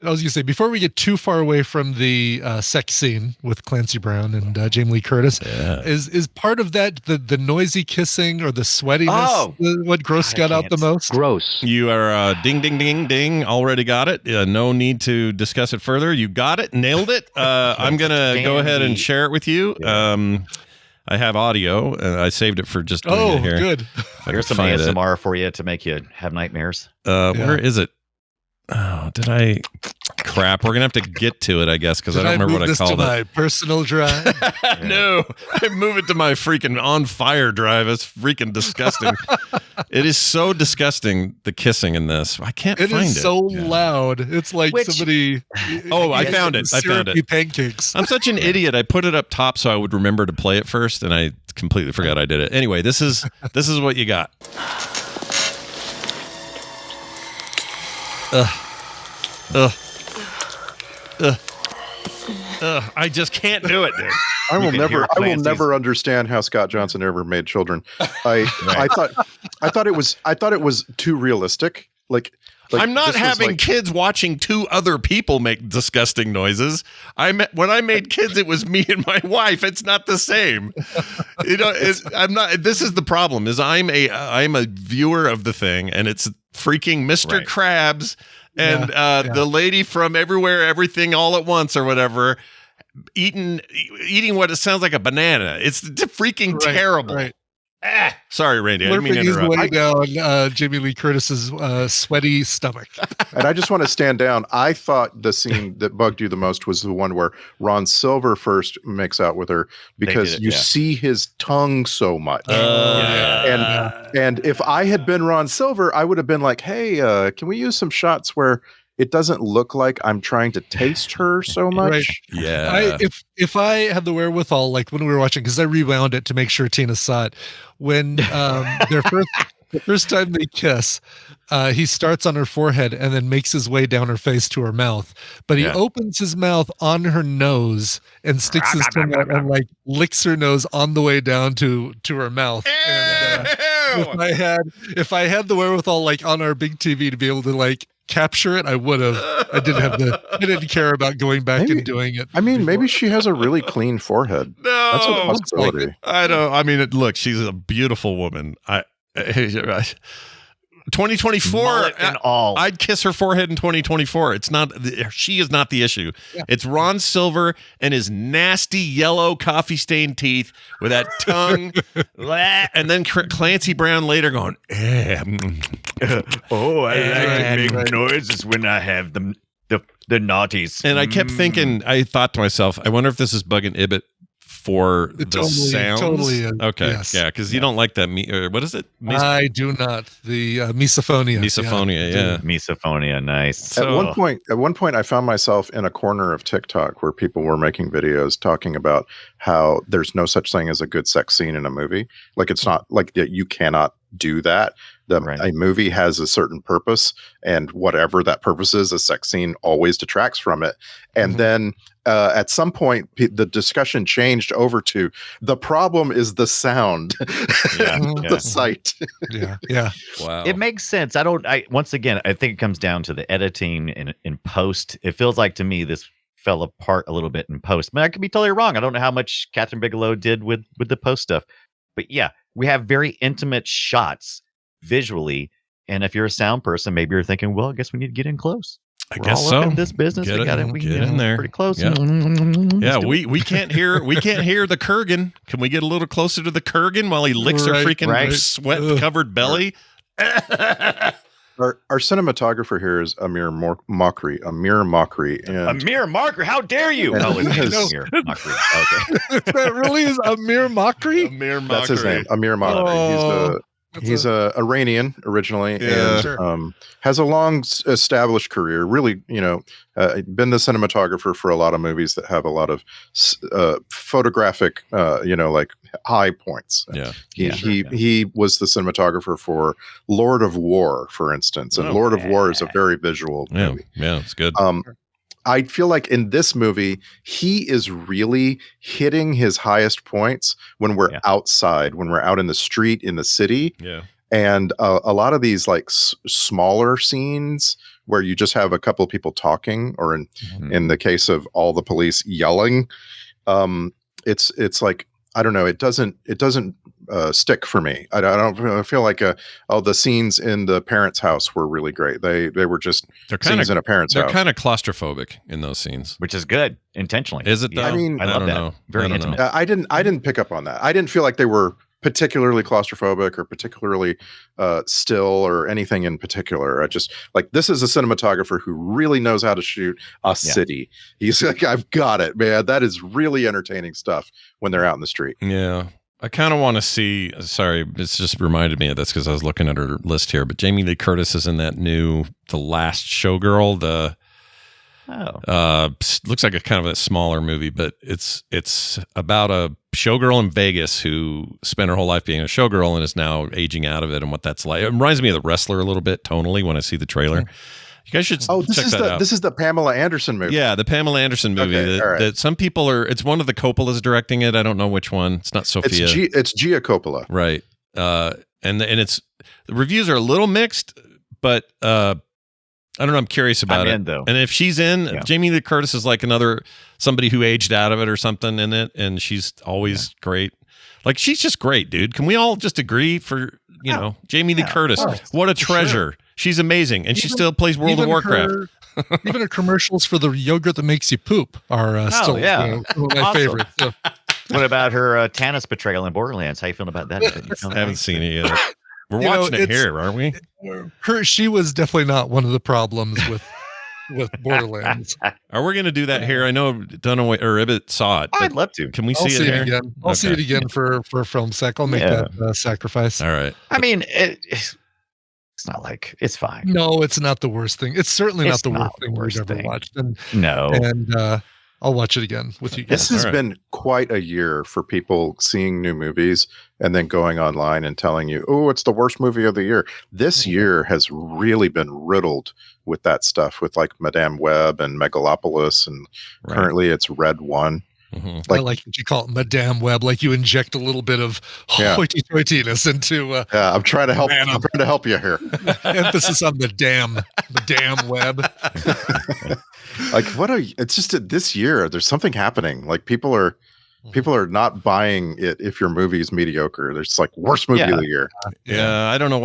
I was going to say, before we get too far away from the sex scene with Clancy Brown and Jamie Lee Curtis, is part of that the noisy kissing or the sweatiness what gross got out the most? Gross. You are ding, ding, ding, ding. Already got it. No need to discuss it further. You got it. Nailed it. I'm going to go ahead and share it with you. I have audio, and I saved it for just doing it here. Good. Here's some ASMR for you to make you have nightmares. Where is it? Oh, did I? Crap. We're going to have to get to it, I guess, because I don't remember what I called it. My personal drive? No, I move it to my freaking on fire drive. It's freaking disgusting. It is so disgusting, the kissing in this. I can't find it. It is so loud. It's like somebody... Oh, I found it. Pancakes. I'm such an idiot. I put it up top so I would remember to play it first, and I completely forgot I did it. Anyway, this is what you got. I just can't do it, dude. I will never understand how Scott Johnson ever made children. I thought it was too realistic. Like I'm not having kids watching two other people make disgusting noises. When I made kids, it was me and my wife. It's not the same. I'm not. This is the problem. Is I'm a viewer of the thing, and it's freaking Mr. Krabs and the lady from Everywhere, Everything, All at Once, or whatever, eating what it sounds like a banana. It's freaking terrible. Right. Sorry, Randy. I didn't mean to Slurping his interrupt. way down Jamie Lee Curtis's sweaty stomach. And I just want to stand down. I thought the scene that bugged you the most was the one where Ron Silver first makes out with her because you see his tongue so much. And if I had been Ron Silver, I would have been like, hey, can we use some shots where it doesn't look like I'm trying to taste her so much? Right. Yeah. If I had the wherewithal, like when we were watching, because I rewound it to make sure Tina saw it, when the first time they kiss, he starts on her forehead and then makes his way down her face to her mouth. But he opens his mouth on her nose and sticks his tongue out and like licks her nose on the way down to her mouth. And, if I had the wherewithal, like on our big TV, to be able to like capture it, I would have. I didn't care about going back and doing it. I mean, maybe she has a really clean forehead. No, that's a possibility. I don't. I mean, look, she's a beautiful woman. 2024 and all. I'd kiss her forehead in 2024. It's not. She is not the issue. Yeah. It's Ron Silver and his nasty yellow coffee stained teeth with that tongue, and then Clancy Brown later going, "Oh, I like to make noises when I have the naughties." And I kept thinking, I thought to myself, I wonder if this is bugging Ibbott for the sounds. Totally is. Okay, yes. Yeah, because you don't like that. What is it? I do not. The misophonia. Misophonia, yeah. Misophonia, nice. So, at one point, I found myself in a corner of TikTok where people were making videos talking about how there's no such thing as a good sex scene in a movie. Like it's not like that. You cannot do that. A movie has a certain purpose, and whatever that purpose is, a sex scene always detracts from it. And then at some point, the discussion changed over to the problem is the sound, the sight. Yeah. Wow. It makes sense. Once again, I think it comes down to the editing in post. It feels like to me this fell apart a little bit in post. I mean, I could be totally wrong. I don't know how much Catherine Bigelow did with the post stuff, but yeah, we have very intimate shots visually, and if you're a sound person, maybe you're thinking, well, I guess we need to get in close. I We're guess all so. up in this business, Get in there pretty close. Yeah, we can't hear the Kurgan. Can we get a little closer to the Kurgan while he licks her freaking sweat covered belly? Our cinematographer here is Amir Mokri. Amir Mokri. How dare you? And Amir Mokri. Okay. That really is Amir Mokri? Amir Mokri. That's his name. Amir Mokri. He's a Iranian originally, and has a long established career. Really, been the cinematographer for a lot of movies that have a lot of photographic, like high points. Yeah, he was the cinematographer for Lord of War, for instance, and Lord of War is a very visual movie. Yeah, it's good. I feel like in this movie, he is really hitting his highest points when we're outside, when we're out in the street, in the city. Yeah. And a lot of these like smaller scenes where you just have a couple of people talking, or in the case of all the police yelling, it's like, I don't know. It doesn't stick for me. I feel like the scenes in the parents' house were really great. They were just scenes in a parent's house. They're kind of claustrophobic in those scenes, which is good intentionally. Is it though? I mean, I love that. Know. Very intimate. I didn't pick up on that. I didn't feel like they were particularly claustrophobic or particularly still or anything in particular. I just like, this is a cinematographer who really knows how to shoot a city. He's like, I've got it, man. That is really entertaining stuff when they're out in the street. Yeah. I kind of want to see, sorry, it's just reminded me of this because I was looking at her list here, but Jamie Lee Curtis is in that new The Last Showgirl, looks like a kind of a smaller movie, but it's about a showgirl in Vegas who spent her whole life being a showgirl and is now aging out of it and what that's like. It reminds me of The Wrestler a little bit tonally when I see the trailer. You guys should check that out. This is the Pamela Anderson movie. Yeah, the Pamela Anderson movie. Okay, that some people are. It's one of the Coppolas directing it. I don't know which one. It's not Sophia. It's Gia Coppola. Right. And it's the reviews are a little mixed, but I don't know. I'm curious about it. Though. And if she's in, Jamie Lee Curtis is like somebody who aged out of it or something in it, and she's always great. Like, she's just great, dude. Can we all just agree for, Jamie Lee Curtis? What a treasure. Sure. She's amazing. And she still plays World of Warcraft. Even her commercials for the yogurt that makes you poop are still one of my favorites. So. What about her Tannis portrayal in Borderlands? How you feeling about that? I haven't seen it yet. We're watching it here, aren't we? She was definitely not one of the problems with Borderlands. Are we going to do that here? I know Dunaway or Ibbott saw it. I'd love to. Can we I'll see it here? again. I'll see it again for Film Sack. I'll make that sacrifice. All right. I mean, it's not like it's fine. No, it's not the worst thing. It's certainly It's not the not worst the thing we've worst ever thing. watched. No. I'll watch it again with you guys. This has been quite a year for people seeing new movies and then going online and telling you, oh, it's the worst movie of the year. This year has really been riddled with that stuff, with like Madame Web and Megalopolis, and currently it's Red One. Mm-hmm. I like that you call it Madame Web, like you inject a little bit of hoity-toityness into. I'm trying to help. I'm trying to help you here. Emphasis on the damn Web. Like it's just this year. There's something happening. Like people are not buying it if your movie is mediocre. There's like worst movie of the year. Yeah, I don't know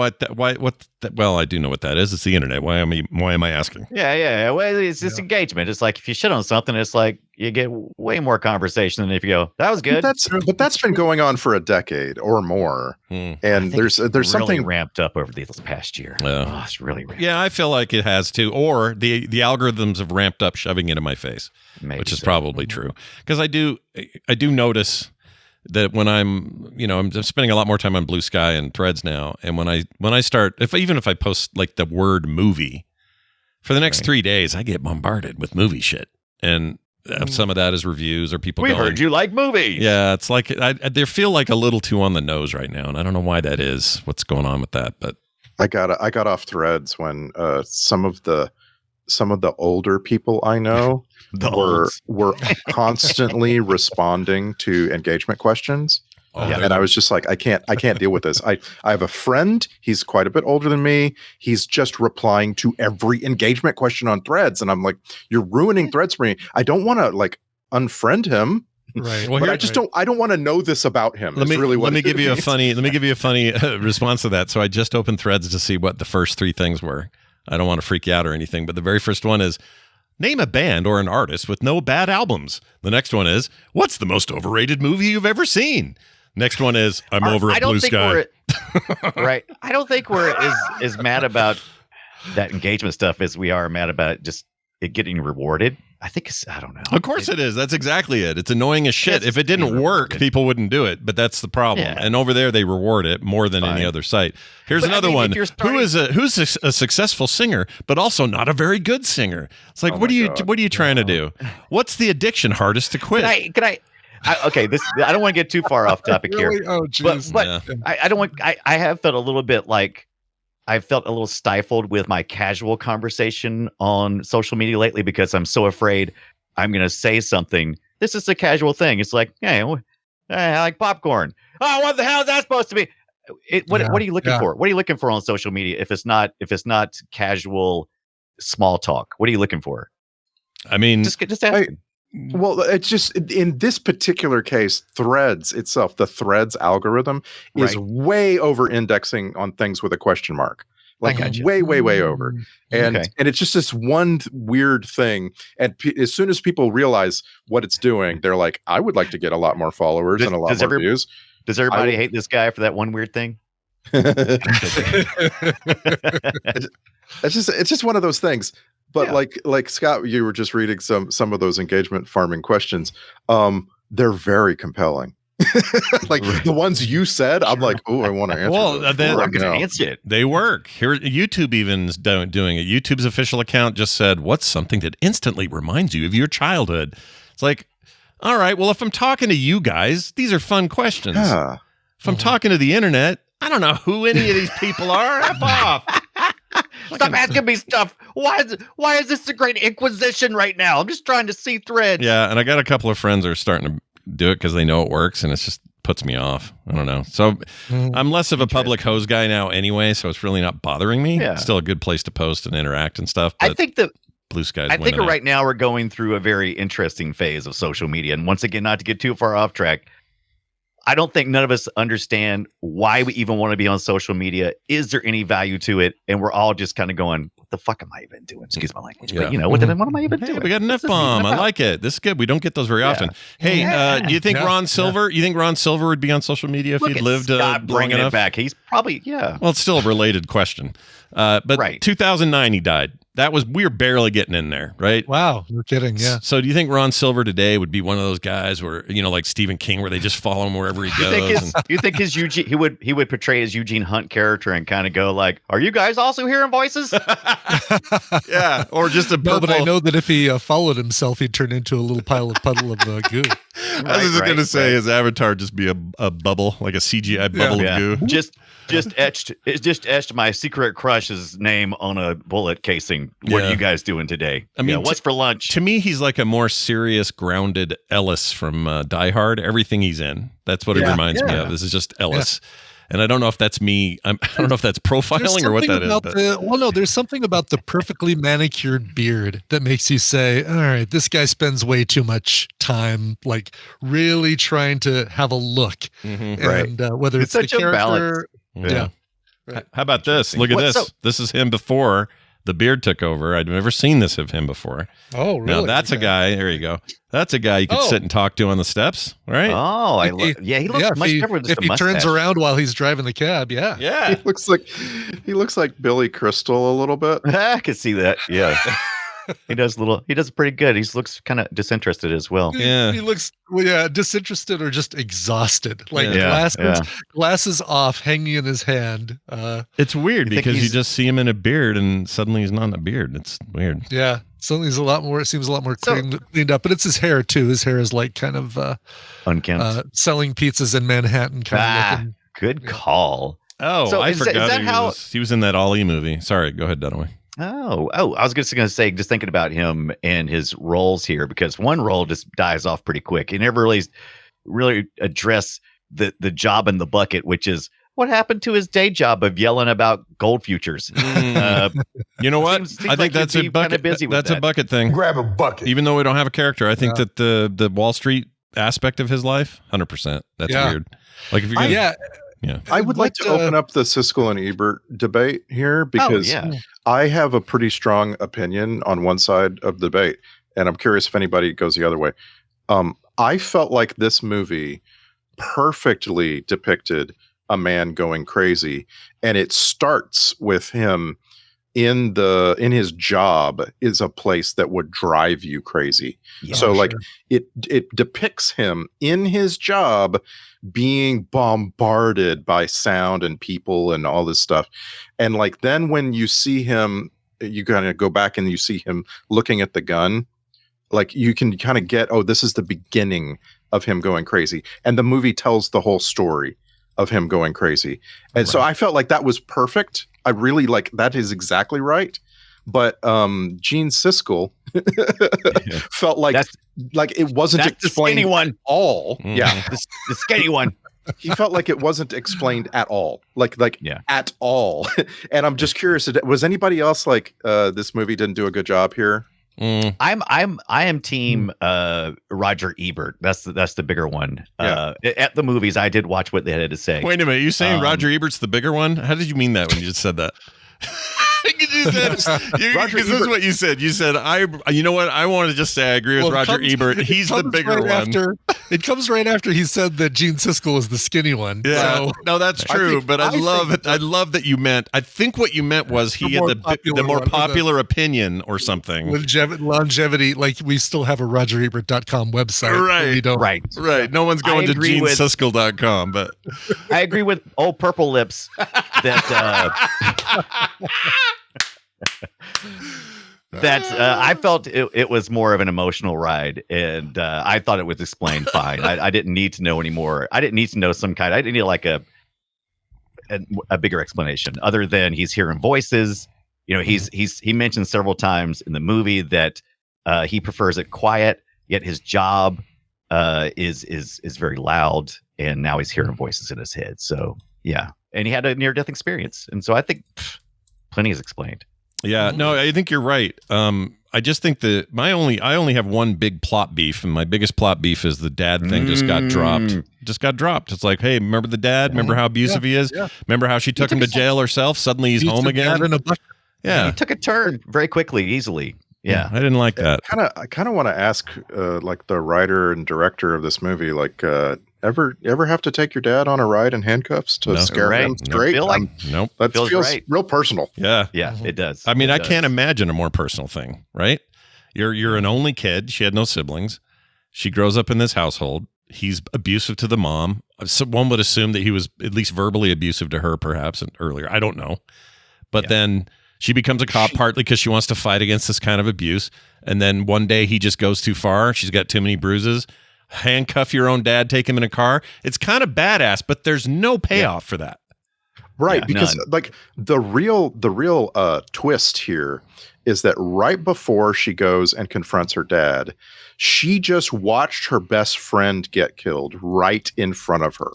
well, I do know what that is. It's the internet. Why am I asking? Yeah. Well, it's engagement. It's like if you shit on something, it's like you get way more conversation than if you go, that was good. But that's been going on for a decade or more. And there's really something ramped up over this past year. Oh, it's really ramped. Yeah, I feel like it has to, or the algorithms have ramped up shoving it in my face, which is probably true. Because I do notice that when I'm spending a lot more time on Blue Sky and Threads now, and when I start, even if I post like the word movie for the next 3 days, I get bombarded with movie shit, and some of that is reviews or people. We heard you like movies. Yeah, it's like they feel like a little too on the nose right now, and I don't know why that is. What's going on with that? But I got off Threads when some of the older people I know were constantly responding to engagement questions. And I was just like, I can't deal with this. I have a friend, he's quite a bit older than me. He's just replying to every engagement question on Threads. And I'm like, you're ruining Threads for me. I don't want to like unfriend him. Right. Well, I don't want to know this about him. Let me give you a funny response to that. So I just opened Threads to see what the first three things were. I don't want to freak you out or anything, but the very first one is, name a band or an artist with no bad albums. The next one is, what's the most overrated movie you've ever seen? Next one is, I'm over at Blue Sky. Right. I don't think we're as mad about that engagement stuff as we are mad about just it getting rewarded. I think I don't know. Of course it is. That's exactly it. It's annoying as shit. If it didn't work, people wouldn't do it. But that's the problem. Yeah. And over there, they reward it more than any other site. Here's another one. Who's a successful singer, but also not a very good singer? It's like, what are you trying to do? What's the addiction hardest to quit? Can I okay, I don't want to get too far off topic Really? here. Oh, geez. But I don't want. I have felt a little bit like I felt a little stifled with my casual conversation on social media lately because I'm so afraid I'm going to say something. This is a casual thing. It's like, hey, I like popcorn. Oh, what the hell is that supposed to be? What are you looking for? What are you looking for on social media if it's not casual small talk? What are you looking for? I mean, just ask. Well, it's just in this particular case, Threads itself, the Threads algorithm is way over indexing on things with a question mark, like way over. And it's just this one weird thing. And as soon as people realize what it's doing, they're like, I would like to get a lot more followers and a lot more views. Does everybody hate this guy for that one weird thing? It's just one of those things. But like Scott, you were just reading some of those engagement farming questions. They're very compelling. Like the ones you said, I'm like, oh, I want to answer. Well, I'm going to answer it. They work. Here, YouTube even's doing it. YouTube's official account just said, "What's something that instantly reminds you of your childhood?" It's like, all right, well, if I'm talking to you guys, these are fun questions. Yeah. If I'm talking to the internet, I don't know who any of these people are. F off. Stop asking me stuff. Why is this the Great Inquisition right now? I'm just trying to see Threads. Yeah, and I got a couple of friends that are starting to do it because they know it works, and it just puts me off. I don't know. So I'm less of a public hose guy now anyway, so it's really not bothering me. Yeah. It's still a good place to post and interact and stuff. But I think that Blue Sky's I think right now we're going through a very interesting phase of social media. And once again, not to get too far off track, I don't think none of us understand why we even want to be on social media. Is there any value to it? And we're all just kind of going, what the fuck am I even doing? Excuse my language. Yeah. But, what am I even Hey, doing? we got an F-bomb. I like it. This is good. We don't get those very often. Hey, do you think Ron Silver? You think Ron Silver would be on social media if he'd lived Scott long bringing enough? it back. He's probably, Well, it's still a related question. But 2009 he died. We were barely getting in there, right? Wow, no kidding. Yeah. So do you think Ron Silver today would be one of those guys where, like Stephen King, where they just follow him wherever he goes? You think his Eugene, he would portray his Eugene Hunt character and kind of go like, "Are you guys also hearing voices?" Yeah, or just a purple. No, but I know that if he followed himself, he'd turn into a little puddle of goo. I was just gonna say his avatar just be a bubble, like a CGI bubble of goo. Just etched my secret crush's name on a bullet casing. What are you guys doing today? I mean, what's for lunch? To me, he's like a more serious, grounded Ellis from Die Hard. Everything he's in, that's what it reminds me of. This is just Ellis. And I don't know if that's me. I don't know if that's profiling or what that is. There's something about the perfectly manicured beard that makes you say, all right, this guy spends way too much time, like really trying to have a look. And whether it's the character. Yeah. How about this? Look at this. This is him before the beard took over. I'd never seen this of him before. Oh, really? Now that's a guy. There you go. That's a guy you could sit and talk to on the steps, right? Oh, he looks much better with if he turns around while he's driving the cab. Yeah. He looks like Billy Crystal a little bit. I could see that. Yeah. He does pretty good. He looks kind of disinterested as well. Yeah. He looks disinterested or just exhausted. Like glasses off, hanging in his hand. It's weird because you just see him in a beard and suddenly he's not in a beard. It's weird. Yeah. Suddenly he's it seems a lot more cleaned up, but it's his hair too. His hair is like kind of unkempt. Selling pizzas in Manhattan kind of looking. Good call. Oh, so I forgot he was in that Ali movie. Sorry, go ahead, Dunaway. Oh, I was just going to say, just thinking about him and his roles here, because one role just dies off pretty quick. He never really address the job in the bucket, which is what happened to his day job of yelling about gold futures. You know what? I think that's a bucket. That's a bucket thing. Grab a bucket. Even though we don't have a character, I think that the Wall Street aspect of his life, 100%. That's weird. Like if you're gonna, I would like to open up the Siskel and Ebert debate here because I have a pretty strong opinion on one side of the debate, and I'm curious if anybody goes the other way. I felt like this movie perfectly depicted a man going crazy, and it starts with him in his job is a place that would drive you crazy. It depicts him in his job being bombarded by sound and people and all this stuff. And like, then when you see him, you kind of go back and you see him looking at the gun, like you can kind of get, this is the beginning of him going crazy. And the movie tells the whole story of him going crazy. And so I felt like that was perfect. I really that is exactly right. But Gene Siskel felt like it wasn't explained at all. Yeah, the skinny one. He felt like it wasn't explained at all. At all. And I'm just curious, was anybody else like this movie didn't do a good job here? I am team Roger Ebert. That's the bigger one. At the movies, I did watch what they had to say. Wait a minute, you saying Roger Ebert's the bigger one? How did you mean that when you just said that? Because this is what you said. You said, you know what? I want to just say I agree with Roger Ebert. He's the bigger one. It comes right after he said that Gene Siskel is the skinny one. Yeah, so. no, that's true. But I love it. I love that you meant. I think what you meant was he had the more popular opinion or something. Longevity, like we still have a RogerEbert.com website. Right. We don't. Right. No one's going to GeneSiskel.com, but I agree with old Purple Lips that. I felt it was more of an emotional ride, and I thought it was explained fine. I didn't need to know anymore. I didn't need to know I didn't need like a bigger explanation other than he's hearing voices. You know, he mentioned several times in the movie that he prefers it quiet, yet his job is very loud, and now he's hearing voices in his head. So yeah, and he had a near-death experience, and so I think plenty is explained. Yeah, no, I think you're right. I just think that I only have one big plot beef, and my biggest plot beef is the dad thing just got dropped. just got dropped. It's like, hey, remember the dad? Remember how abusive he is? Yeah. Remember how she took him to jail herself? Suddenly he's home again. Yeah, He took a turn very quickly, easily. Yeah. I didn't like that. I kind of want to ask, like the writer and director of this movie, like, ever have to take your dad on a ride in handcuffs to scare him straight? Feel like, Nope. That feels feels right. real personal. Yeah. Yeah, it does. I mean, It I does. can't imagine a more personal thing, right? You're an only kid. She had no siblings. She grows up in this household. He's abusive to the mom. One would assume that he was at least verbally abusive to her, perhaps earlier. I don't know. But then she becomes a cop partly because she wants to fight against this kind of abuse. And then one day he just goes too far. She's got too many bruises. Handcuff your own dad, take him in a car. It's kind of badass, but there's no payoff for that. Right, Yeah, because none. like the real twist here is that right before she goes and confronts her dad, she just watched her best friend get killed right in front of her.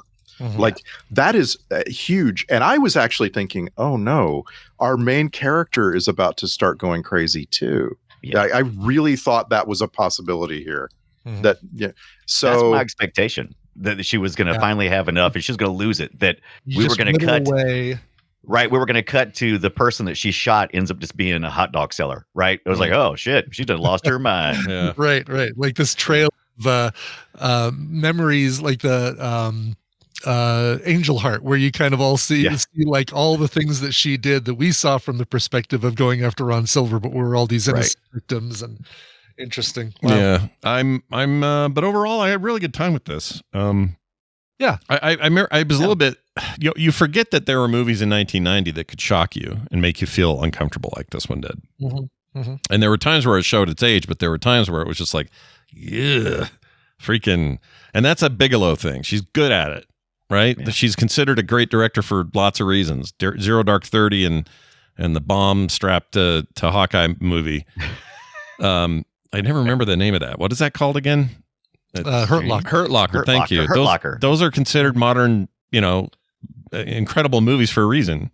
Like that is huge. And I was actually thinking, oh no, our main character is about to start going crazy too. Yeah. I really thought that was a possibility here. That so That's my expectation, that she was going to finally have enough and she was going to lose it. That we were going to cut away. Right, we were going to cut to the person that she shot ends up just being a hot dog seller. Right, it was like, oh shit, she done lost her mind. Yeah. Right. Like this trail of memories, like the Angel Heart, where you kind of all see like all the things that she did that we saw from the perspective of going after Ron Silver, but we're all these innocent victims. And interesting. Wow. Yeah, I'm but overall I had a really good time with this. Yeah, I was a little bit, you forget that there were movies in 1990 that could shock you and make you feel uncomfortable like this one did. And there were times where it showed its age, but there were times where it was just like, yeah, freaking, and that's a Bigelow thing. She's good at it, right? Yeah. She's considered a great director for lots of reasons. Zero Dark 30 and the bomb strapped to Hawkeye movie. I never remember the name of that. What is that called again? Hurt Locker. Hurt Locker. Thank you. Hurt Locker. Those are considered modern, incredible movies for a reason.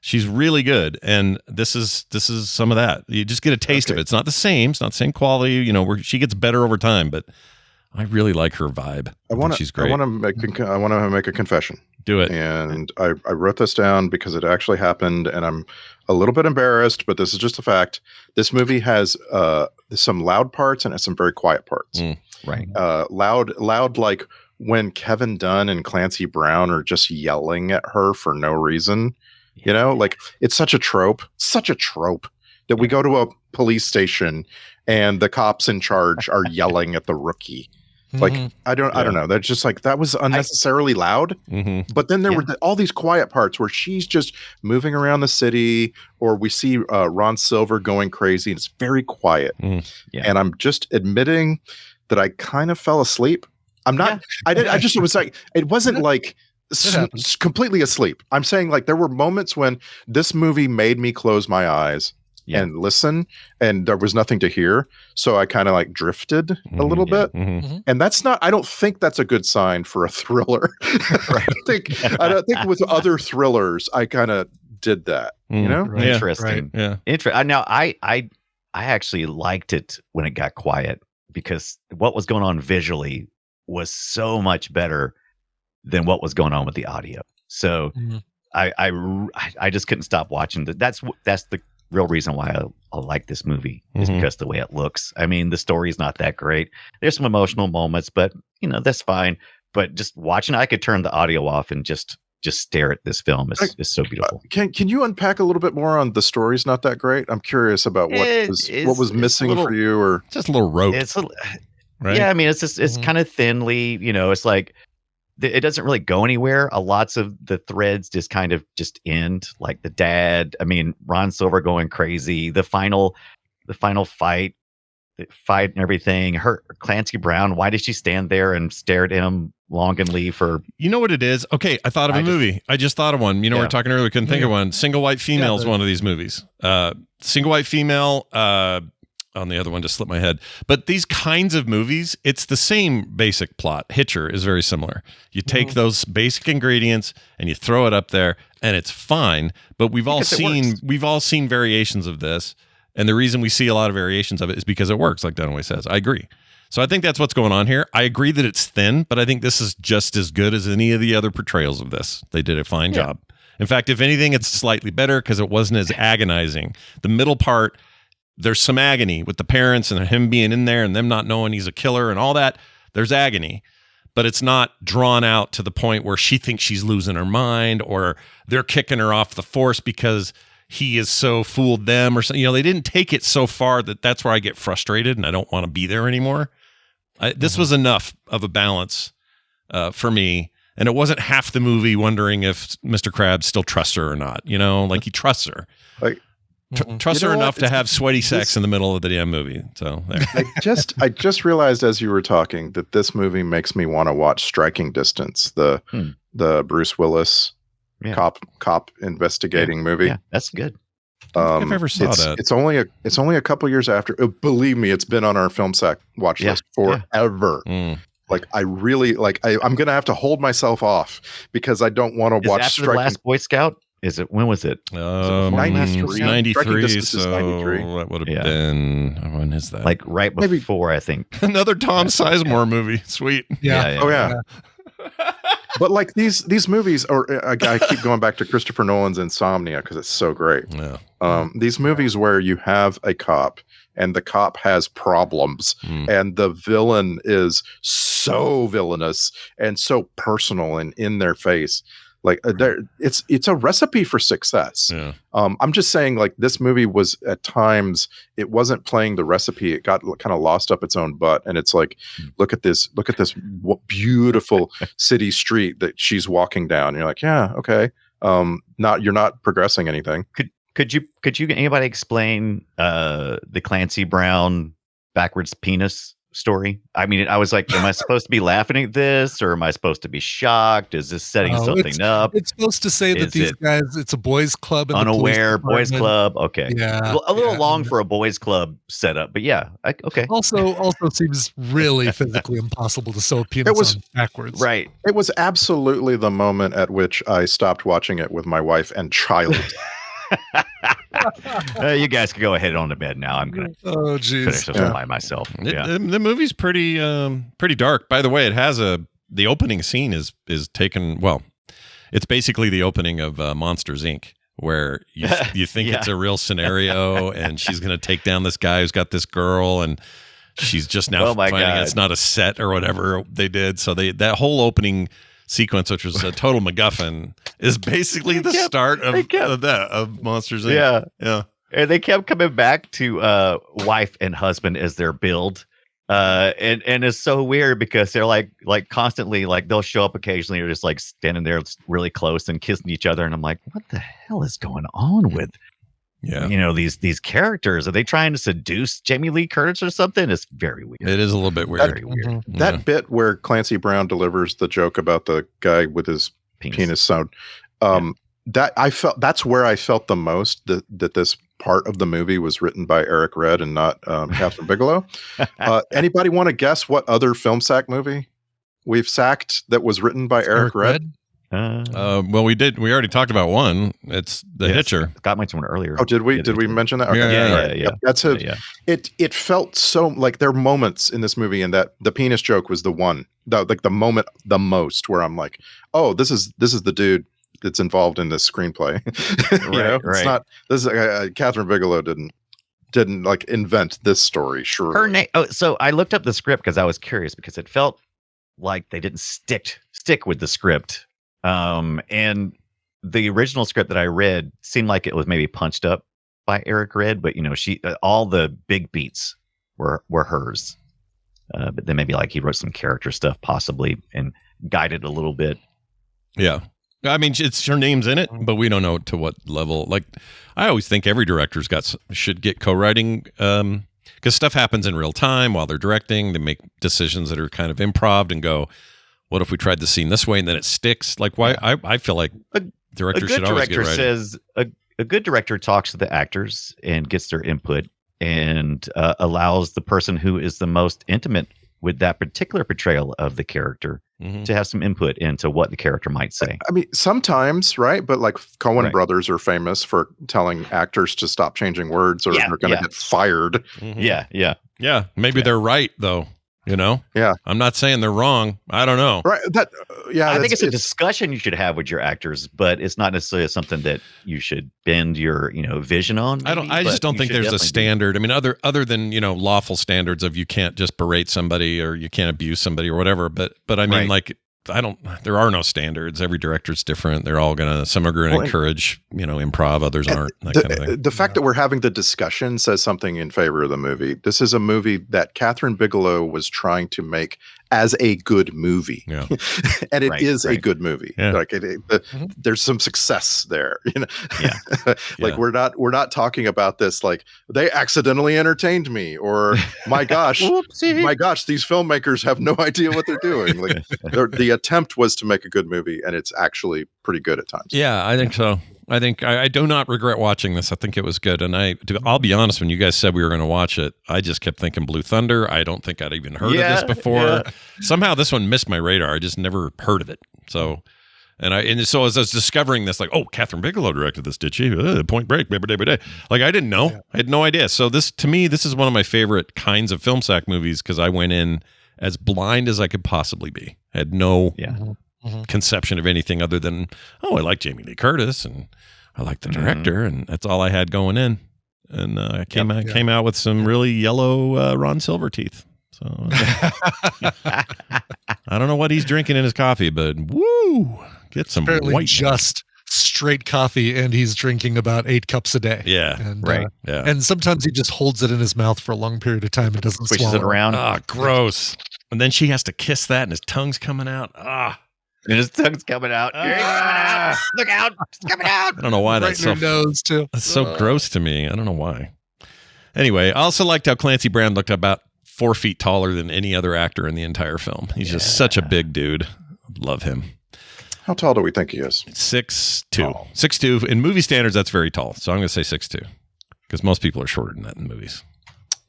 She's really good, and this is some of that. You just get a taste of it. It's not the same. It's not the same quality. Where she gets better over time, but I really like her vibe. She's great. I want to make a confession. Do it. And I wrote this down because it actually happened, and I'm a little bit embarrassed, but this is just a fact. This movie has some loud parts and some very quiet parts. Right. Loud like when Kevin Dunn and Clancy Brown are just yelling at her for no reason. Like it's such a trope that we go to a police station and the cops in charge are yelling at the rookie. Like, I don't know. That's just like, that was unnecessarily loud. But then there were all these quiet parts where she's just moving around the city, or we see Ron Silver going crazy, and it's very quiet. And I'm just admitting that I kind of fell asleep. I'm not, I just was like, it wasn't like completely asleep. I'm saying like there were moments when this movie made me close my eyes and listen, and there was nothing to hear. So I kind of like drifted a little bit. And that's not, I don't think that's a good sign for a thriller. I don't think with other thrillers, I kind of did that, Interesting. Yeah. Now I actually liked it when it got quiet, because what was going on visually was so much better than what was going on with the audio. So I just couldn't stop watching. That's the real reason why I like this movie, is because the way it looks. I mean, the story's not that great. There's some emotional moments, but that's fine. But just watching, I could turn the audio off and just stare at this film. It's so beautiful. Can you unpack a little bit more on the story's not that great? I'm curious about what was missing for you, or just a little rope. Right? Yeah, I mean, it's just, it's kind of thinly, it's like, it doesn't really go anywhere. Lots of the threads just kind of just end, like the dad. I mean, Ron Silver going crazy. The final fight and everything. Her Clancy Brown. Why did she stand there and stare at him longingly for? You know what it is? Okay, I thought of a movie. I just thought of one. We were talking earlier. Couldn't think of one. Single White Female is one of these movies. Single White Female. On the other one just slipped my head. But these kinds of movies, it's the same basic plot. Hitcher is very similar. You take those basic ingredients and you throw it up there, and it's fine. But we've all seen variations of this, and the reason we see a lot of variations of it is because it works, like Dunaway says. I agree. So I think that's what's going on here. I agree that it's thin, but I think this is just as good as any of the other portrayals of this. They did a fine job. In fact, if anything, it's slightly better because it wasn't as agonizing. The middle part, there's some agony with the parents and him being in there and them not knowing he's a killer and all that. There's agony, but it's not drawn out to the point where she thinks she's losing her mind or they're kicking her off the force because he has so fooled them or something. They didn't take it so far that that's where I get frustrated and I don't want to be there anymore. This was enough of a balance for me. And it wasn't half the movie wondering if Mr. Krabs still trusts her or not. Like he trusts her. Like, trusts her enough to have sweaty sex in the middle of the damn movie. So there. I just realized as you were talking that this movie makes me want to watch Striking Distance, the Bruce Willis cop investigating movie. Yeah, that's good. I think I've ever saw that. It's only a couple years after. Believe me, it's been on our FilmSack watch list forever. Like I really I'm gonna have to hold myself off because I don't want to watch after the Last Boy Scout. Is it? When was it? 93. 93. So So that would have been. When is that? Like right before, I think. Another Tom Sizemore movie. Sweet. Yeah. Oh yeah. But like these movies, or I keep going back to Christopher Nolan's Insomnia because it's so great. Yeah. These movies where you have a cop and the cop has problems and the villain is so villainous and so personal and in their face. Like it's a recipe for success. Yeah. I'm just saying, like, this movie was at times it wasn't playing the recipe. It got kind of lost up its own butt, and it's like, look at this beautiful city street that she's walking down. And you're like, yeah, okay. You're not progressing anything. Could you anybody explain the Clancy Brown backwards penis story? I mean, I was like, am I supposed to be laughing at this, or am I supposed to be shocked? Is this setting something up? It's supposed to say that these guys, it's a boys club. Unaware boys club. Okay. Yeah. A little long for a boys club setup, but yeah. Okay. Also seems really physically impossible to sew a penis on backwards. Right. It was absolutely the moment at which I stopped watching it with my wife and child. You guys can go ahead on to bed now. I'm gonna finish this by myself. The movie's pretty dark. By the way, it has the opening scene is taken. Well, it's basically the opening of Monsters Inc., where you think it's a real scenario, and she's gonna take down this guy who's got this girl, and she's just now finding it's not a set or whatever they did. So that whole opening sequence, which was a total MacGuffin, is basically the start of Monsters Inc. Yeah. And they kept coming back to wife and husband as their build. And it's so weird because they're like constantly, like, they'll show up occasionally or just like standing there really close and kissing each other. And I'm like, what the hell is going on with these characters? Are they trying to seduce Jamie Lee Curtis or something? It's very weird. It is a little bit weird. Very weird. That bit where Clancy Brown delivers the joke about the guy with his penis sound, that's where I felt the most that this part of the movie was written by Eric Red and not Catherine Bigelow. Anybody want to guess what other FilmSack movie we've sacked that was written by Eric Red? Well, we already talked about one. It's The Hitcher. Scott mentioned one earlier. Oh, did we mention that? Okay. Yeah. That's it felt so like there are moments in this movie, and that the penis joke was the one, the moment the most where I'm like, oh, this is the dude that's involved in this screenplay. It's not this is Catherine Bigelow didn't like invent this story. Sure. Her name. Oh, so I looked up the script because I was curious because it felt like they didn't stick with the script. And the original script that I read seemed like it was maybe punched up by Eric Red, but she all the big beats were hers. But then maybe like he wrote some character stuff possibly and guided a little bit. Yeah. I mean, her name's in it, but we don't know to what level. Like, I always think every director should get co-writing, because stuff happens in real time while they're directing. They make decisions that are kind of improv and go, what if we tried the scene this way and then it sticks? Like, why? I feel like directors should always get writing. A good director talks to the actors and gets their input and allows the person who is the most intimate with that particular portrayal of the character to have some input into what the character might say. I mean, sometimes, right? But like Coen brothers are famous for telling actors to stop changing words or they're going to get fired. Yeah. Maybe they're right, though. You know? Yeah. I'm not saying they're wrong. I don't know. Right. That. Yeah. I think it's a discussion you should have with your actors, but it's not necessarily something that you should bend your, vision on. Maybe, I just don't think there's a standard. I mean, other than, lawful standards of you can't just berate somebody or you can't abuse somebody or whatever. But I mean, Right. there are no standards. Every director's different. They're all some are going to encourage, improv. Others aren't, that kind of thing. The fact that we're having the discussion says something in favor of the movie. This is a movie that Catherine Bigelow was trying to make as a good movie. Yeah. And it is a good movie. Yeah. Like there's some success there. Yeah. Yeah. we're not talking about this like they accidentally entertained me or my gosh, these filmmakers have no idea what they're doing. Like the attempt was to make a good movie, and it's actually pretty good at times. Yeah, I think so. I think I do not regret watching this. I think it was good. And I'll be honest, when you guys said we were going to watch it, I just kept thinking Blue Thunder. I don't think I'd even heard of this before. Yeah. Somehow this one missed my radar. I just never heard of it. So, so as I was discovering this, like, oh, Catherine Bigelow directed this, did she? Point Break, every day. Like, I didn't know. Yeah. I had no idea. So to me, this is one of my favorite kinds of film sack movies because I went in as blind as I could possibly be. I had no conception of anything other than, I like Jamie Lee Curtis and I like the director, and that's all I had going in. And I came out with some really yellow Ron Silver teeth. So I don't know what he's drinking in his coffee, but woo, get some apparently white. Just straight coffee, and he's drinking about 8 cups a day. Yeah, and, yeah. And sometimes he just holds it in his mouth for a long period of time and doesn't Swishes swallow it around. Ah, gross. And then she has to kiss that, and his tongue's coming out. Ah. And his tongue's coming out. Coming out. Look out. It's coming out. I don't know why right that's in your nose too. That's so gross to me. I don't know why. Anyway, I also liked how Clancy Brown looked about 4 feet taller than any other actor in the entire film. He's just such a big dude. Love him. How tall do we think he is? 6'2". Oh. 6'2". In movie standards, that's very tall. So I'm going to say 6'2", because most people are shorter than that in movies.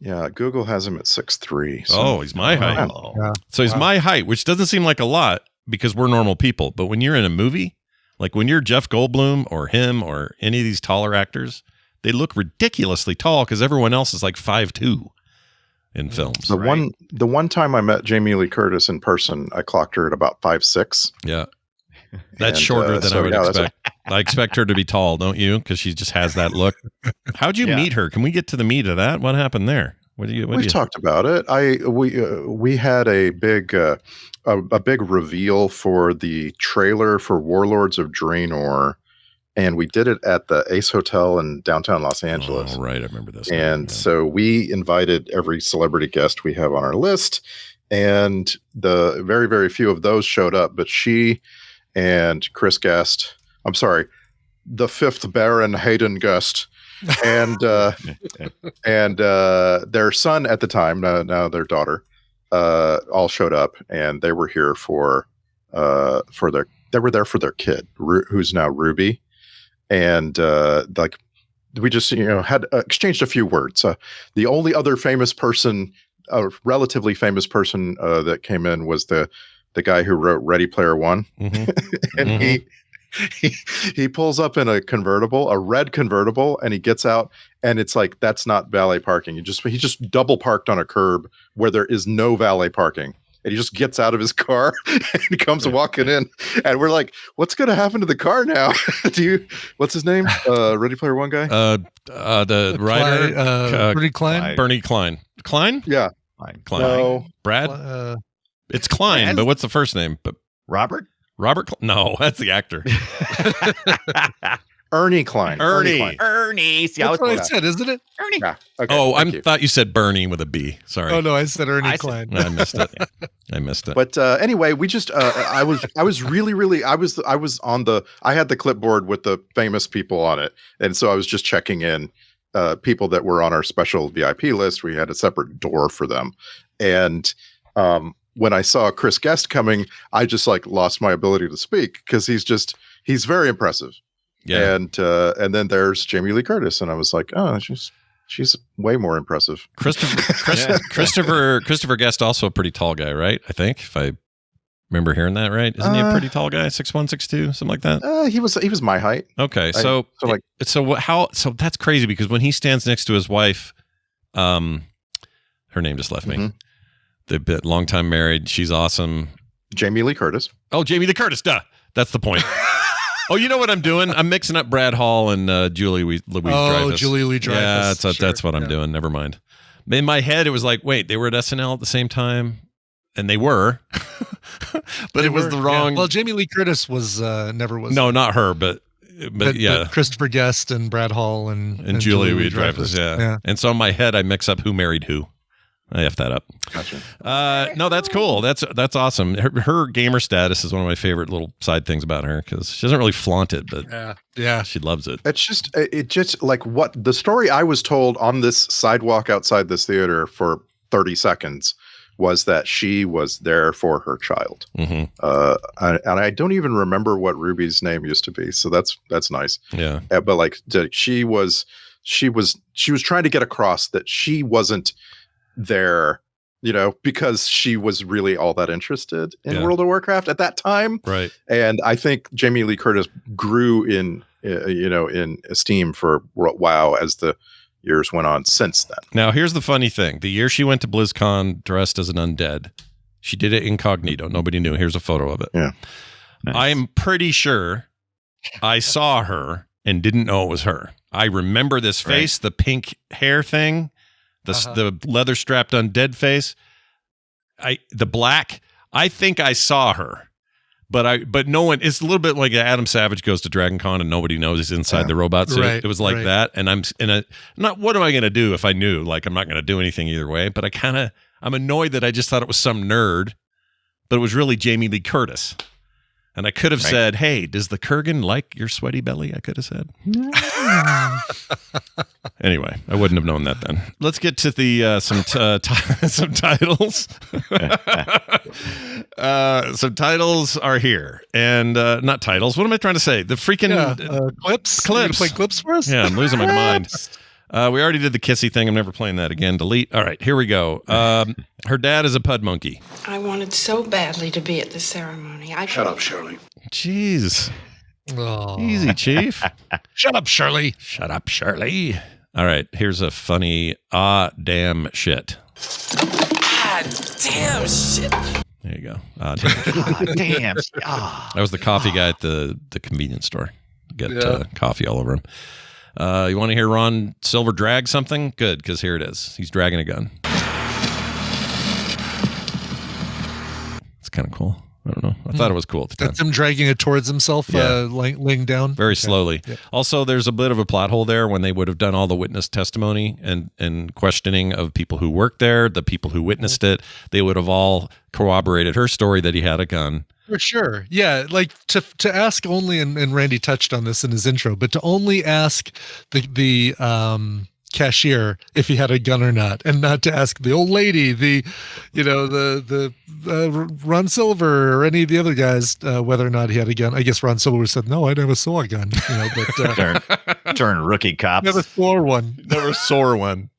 Yeah, Google has him at 6'3". So. He's my height. Yeah. So he's my height, which doesn't seem like a lot because we're normal people. But when you're in a movie, like when you're Jeff Goldblum or him or any of these taller actors, they look ridiculously tall because everyone else is like 5'2" in films. The one time I met Jamie Lee Curtis in person, I clocked her at about 5'6". Yeah. That's shorter than I would expect. I expect her to be tall, don't you? Because she just has that look. How'd you meet her? Can we get to the meat of that? What happened there? We've talked about it. We had a big reveal for the trailer for Warlords of Draenor, and we did it at the Ace Hotel in downtown Los Angeles. Oh, right, I remember this. And so we invited every celebrity guest we have on our list, and the very, very few of those showed up. But she and Chris Guest, I'm sorry, the 5th Baron Hayden Guest. And their son at the time, now their daughter, all showed up, and they were here they were there for their kid, who's now Ruby, and we just had exchanged a few words. The only other famous person, a relatively famous person that came in was the guy who wrote Ready Player One, and he pulls up in a red convertible, and he gets out, and it's like, that's not valet parking. He just double parked on a curb where there is no valet parking, and he just gets out of his car and comes walking in, and we're like, what's going to happen to the car now? What's his name? Ready Player One guy? The writer, Bernie Klein. Klein? Yeah. Klein. No. Brad? It's Klein, but what's the first name? But Robert? No, that's the actor. Ernie Klein. Ernie. See, that's what I said, isn't it? Ernie. Yeah. Okay, I thought you said Bernie with a B. Sorry. Oh no, I said Ernie Klein. I missed it. But anyway, we just I was really I had the clipboard with the famous people on it, and so I was just checking in people that were on our special VIP list. We had a separate door for them, and when I saw Chris Guest coming, I just lost my ability to speak because he's very impressive. Yeah. And then there's Jamie Lee Curtis, and I was like, oh, she's way more impressive. Christopher Guest, also a pretty tall guy, right? I think, if I remember hearing that right. Isn't he a pretty tall guy? 6'1", 6'2", something like that? He was my height. Okay. So that's crazy because when he stands next to his wife, her name just left me. They've been long time married. She's awesome. Jamie Lee Curtis. Oh, Jamie Lee Curtis. Duh. That's the point. Oh, you know what I'm doing? I'm mixing up Brad Hall and Julie Louis-Dreyfus. Oh, Julie Louis-Dreyfus. Yeah, Sure. that's what I'm doing. Never mind. In my head, it was like, wait, they were at SNL at the same time, and they were, but it was the wrong. Yeah. Well, Jamie Lee Curtis was never was. No, not her, but yeah, but Christopher Guest and Brad Hall and Julie Louis-Dreyfus. Yeah. And so in my head, I mix up who married who. I F that up. Gotcha. No, that's cool. That's awesome. Her gamer status is one of my favorite little side things about her because she doesn't really flaunt it, but yeah, she loves it. It just like what the story I was told on this sidewalk outside this theater for 30 seconds was that she was there for her child. Mm-hmm. And I don't even remember what Ruby's name used to be. So that's nice. Yeah. But like she was trying to get across that she wasn't there, because she was really all that interested in World of Warcraft at that time. Right. And I think Jamie Lee Curtis grew in esteem for WoW as the years went on since then. Now, here's the funny thing. The year she went to BlizzCon dressed as an undead, she did it incognito. Nobody knew. Here's a photo of it. Yeah. Nice. I'm pretty sure I saw her and didn't know it was her. I remember this face, the pink hair thing, the leather strapped undead face, the black. I think I saw her, but no one. It's a little bit like Adam Savage goes to Dragon Con and nobody knows he's inside the robot suit. Right, it was like that, and I'm in a not. What am I going to do if I knew? Like I'm not going to do anything either way. But I'm annoyed that I just thought it was some nerd, but it was really Jamie Lee Curtis. And I could have said, "Hey, does the Kurgan like your sweaty belly?" I could have said. Anyway, I wouldn't have known that then. Let's get to the some titles. Some titles are here, and not titles. What am I trying to say? The freaking clips. Clips. You gonna play clips for us? Yeah, I'm losing my mind. We already did the kissy thing. I'm never playing that again. Delete. All right, here we go. Her dad is a pud monkey. I wanted so badly to be at the ceremony. Shut up, Shirley. Jeez. Oh. Easy, Chief. Shut up, Shirley. Shut up, Shirley. All right, here's a funny damn shit. Damn shit. There you go. Damn shit. Damn. That was the coffee guy at the convenience store. Get coffee all over him. You want to hear Ron Silver drag something? Good, because here it is. He's dragging a gun. It's kind of cool. I don't know. I thought it was cool at the time. That's him dragging it towards himself, laying down. Very slowly. Yeah. Also, there's a bit of a plot hole there when they would have done all the witness testimony and questioning of people who worked there, the people who witnessed it. They would have all corroborated her story that he had a gun. For sure. Yeah. Like to ask only, and Randy touched on this in his intro, but to only ask the cashier if he had a gun or not, and not to ask the old lady, the Ron Silver or any of the other guys whether or not he had a gun. I guess Ron Silver said, "No, I never saw a gun." But Turn rookie cops. never saw one. Never saw one.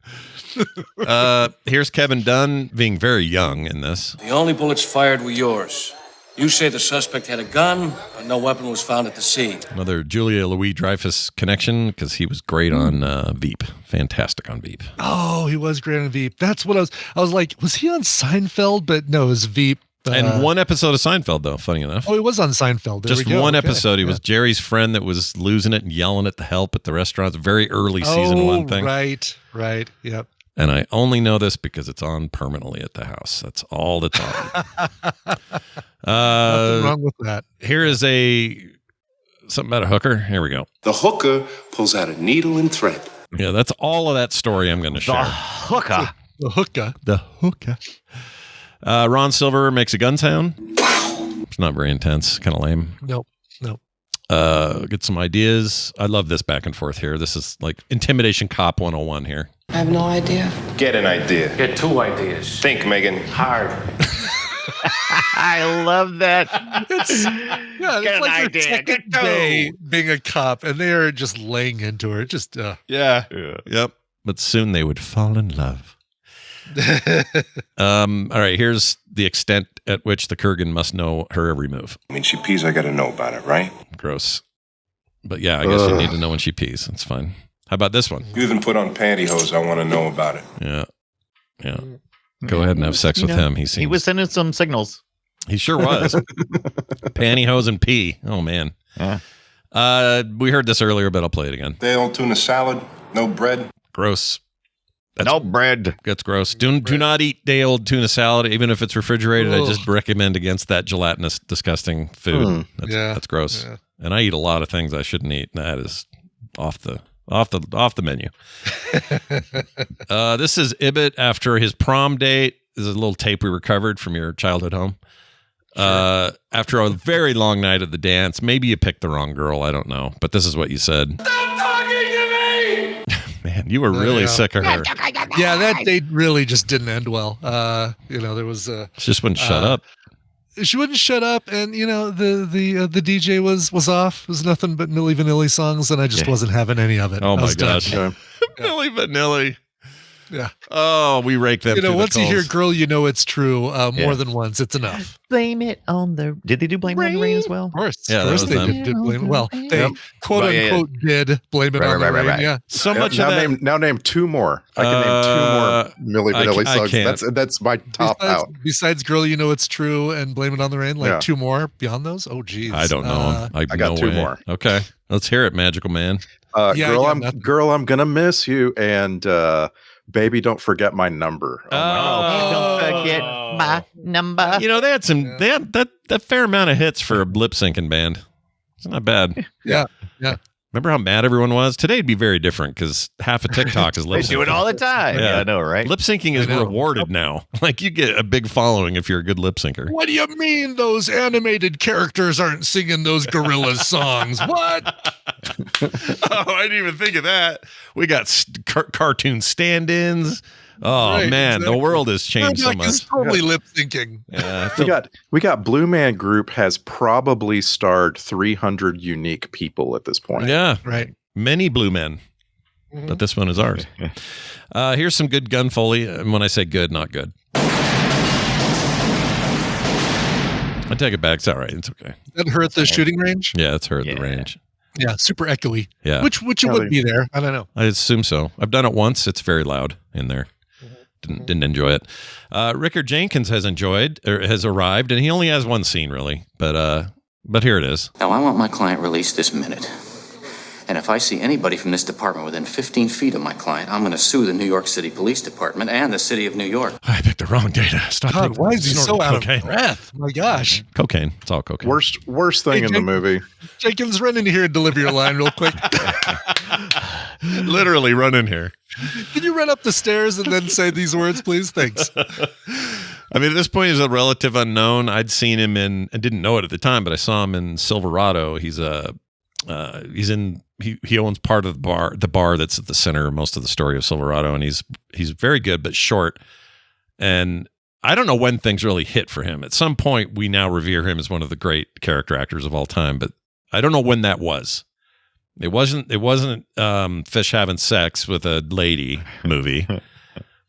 Here's Kevin Dunn being very young in this. The only bullets fired were yours. You say the suspect had a gun, but no weapon was found at the scene. Another Julia Louis-Dreyfus connection because he was great on Veep. Fantastic on Veep. Oh, he was great on Veep. That's what I was like, was he on Seinfeld? But no, it was Veep. And one episode of Seinfeld, though, funny enough. Oh, he was on Seinfeld. There Just we go. one Okay. episode. He was Jerry's friend that was losing it and yelling at the help at the restaurant. Very early season one thing. Right. Yep. And I only know this because it's on permanently at the house. That's all that's on. Nothing wrong with that. Here is something about a hooker. Here we go. The hooker pulls out a needle and thread. Yeah, that's all of that story I'm going to share. Hooker. The hooker. The hooker. Ron Silver makes a gun sound. It's not very intense. Kind of lame. Nope. Get some ideas. I love this back and forth here. This is like Intimidation Cop 101 here. I have no idea. Get an idea. Get two ideas. Think, Megan. Hard. I love that. It's Get an like idea. their second Get two. day being a cop, and they are just laying into her. Just Yeah. Yep. But soon they would fall in love. All right. Here's the extent at which the Kurgan must know her every move. I mean, she pees, I gotta know about it, right? Gross. But yeah, I guess you need to know when she pees. That's fine. How about this one? You even put on pantyhose, I want to know about it. Yeah. go ahead and have sex with him. He was sending some signals. He sure was. Pantyhose and pee. Oh, man. Yeah. We heard this earlier, but I'll play it again. Day-old tuna salad, no bread. Gross. No bread. That's gross. Do not eat day-old tuna salad, even if it's refrigerated. Ugh. I just recommend against that gelatinous, disgusting food. That's gross. Yeah. And I eat a lot of things I shouldn't eat. That is off the menu. This is Ibbott after his prom date. This is a little tape we recovered from your childhood home. After a very long night at the dance, maybe you picked the wrong girl. I don't know, but this is what you said. Stop talking to me! Man, you were really sick of her. Yeah, that date really just didn't end well. There was She just wouldn't shut up. She wouldn't shut up, and the DJ was off. It was nothing but Milli Vanilli songs, and I just wasn't having any of it. Oh I my was done. gosh, Milli Vanilli. Yeah. Oh, we rake them. Once you hear "Girl, You Know It's True" more than once, it's enough. Blame it on the. Did they do Blame It on the Rain as well? Of course. Yeah, of course they did blame. Well, they quote unquote did blame it on the rain. Right. Yeah. So much of that. Now name two more. I can name two more Milli Vanilli songs. That's my top out. Besides "Girl, You Know It's True" and "Blame It on the Rain," two more beyond those. Oh, geez. I don't know. I got two more. Okay, let's hear it, Magical Man. Girl, I'm gonna miss you, and baby, don't forget my number. Don't forget my number. You know, they had that fair amount of hits for a lip syncing band. It's not bad. Yeah. Remember how mad everyone was? Today it'd be very different because half of TikTok is lip syncing. They do it all the time. Yeah, I know, right? Lip syncing is rewarded now. Like you get a big following if you're a good lip syncer. What do you mean those animated characters aren't singing those gorillas songs? What? Oh, I didn't even think of that. We got cartoon stand-ins. Oh Right, man, exactly. the world has changed so much. It's totally lip syncing. Yeah, we got Blue Man Group has probably starred 300 unique people at this point. Yeah, right. Many blue men, but this one is ours. Here's some good gun foley. And when I say good, not good. I take it back. It's all right. It's okay. That hurt the shooting range. Yeah, it's her at the range. Yeah, super echoey. Yeah, which it would be there. I don't know. I assume so. I've done it once. It's very loud in there. Didn't enjoy it. Rickard Jenkins has arrived, and he only has one scene really, but here it is. Now I want my client released this minute. And if I see anybody from this department within 15 feet of my client, I'm going to sue the New York City Police Department and the city of New York. I picked the wrong data. Stop. God, why is he so out of breath? My gosh. Cocaine. It's all cocaine. Worst thing in the movie. Jenkins, run in here and deliver your line real quick. Literally run in here. Can you run up the stairs and then say these words, please? Thanks. I mean, at this point, he's a relative unknown. I'd seen him I didn't know it at the time, but I saw him in Silverado. He owns part of the bar that's at the center of most of the story of Silverado, and he's very good but short. And I don't know when things really hit for him. At some point, we now revere him as one of the great character actors of all time, but I don't know when that was. It wasn't Fish Having Sex with a Lady movie.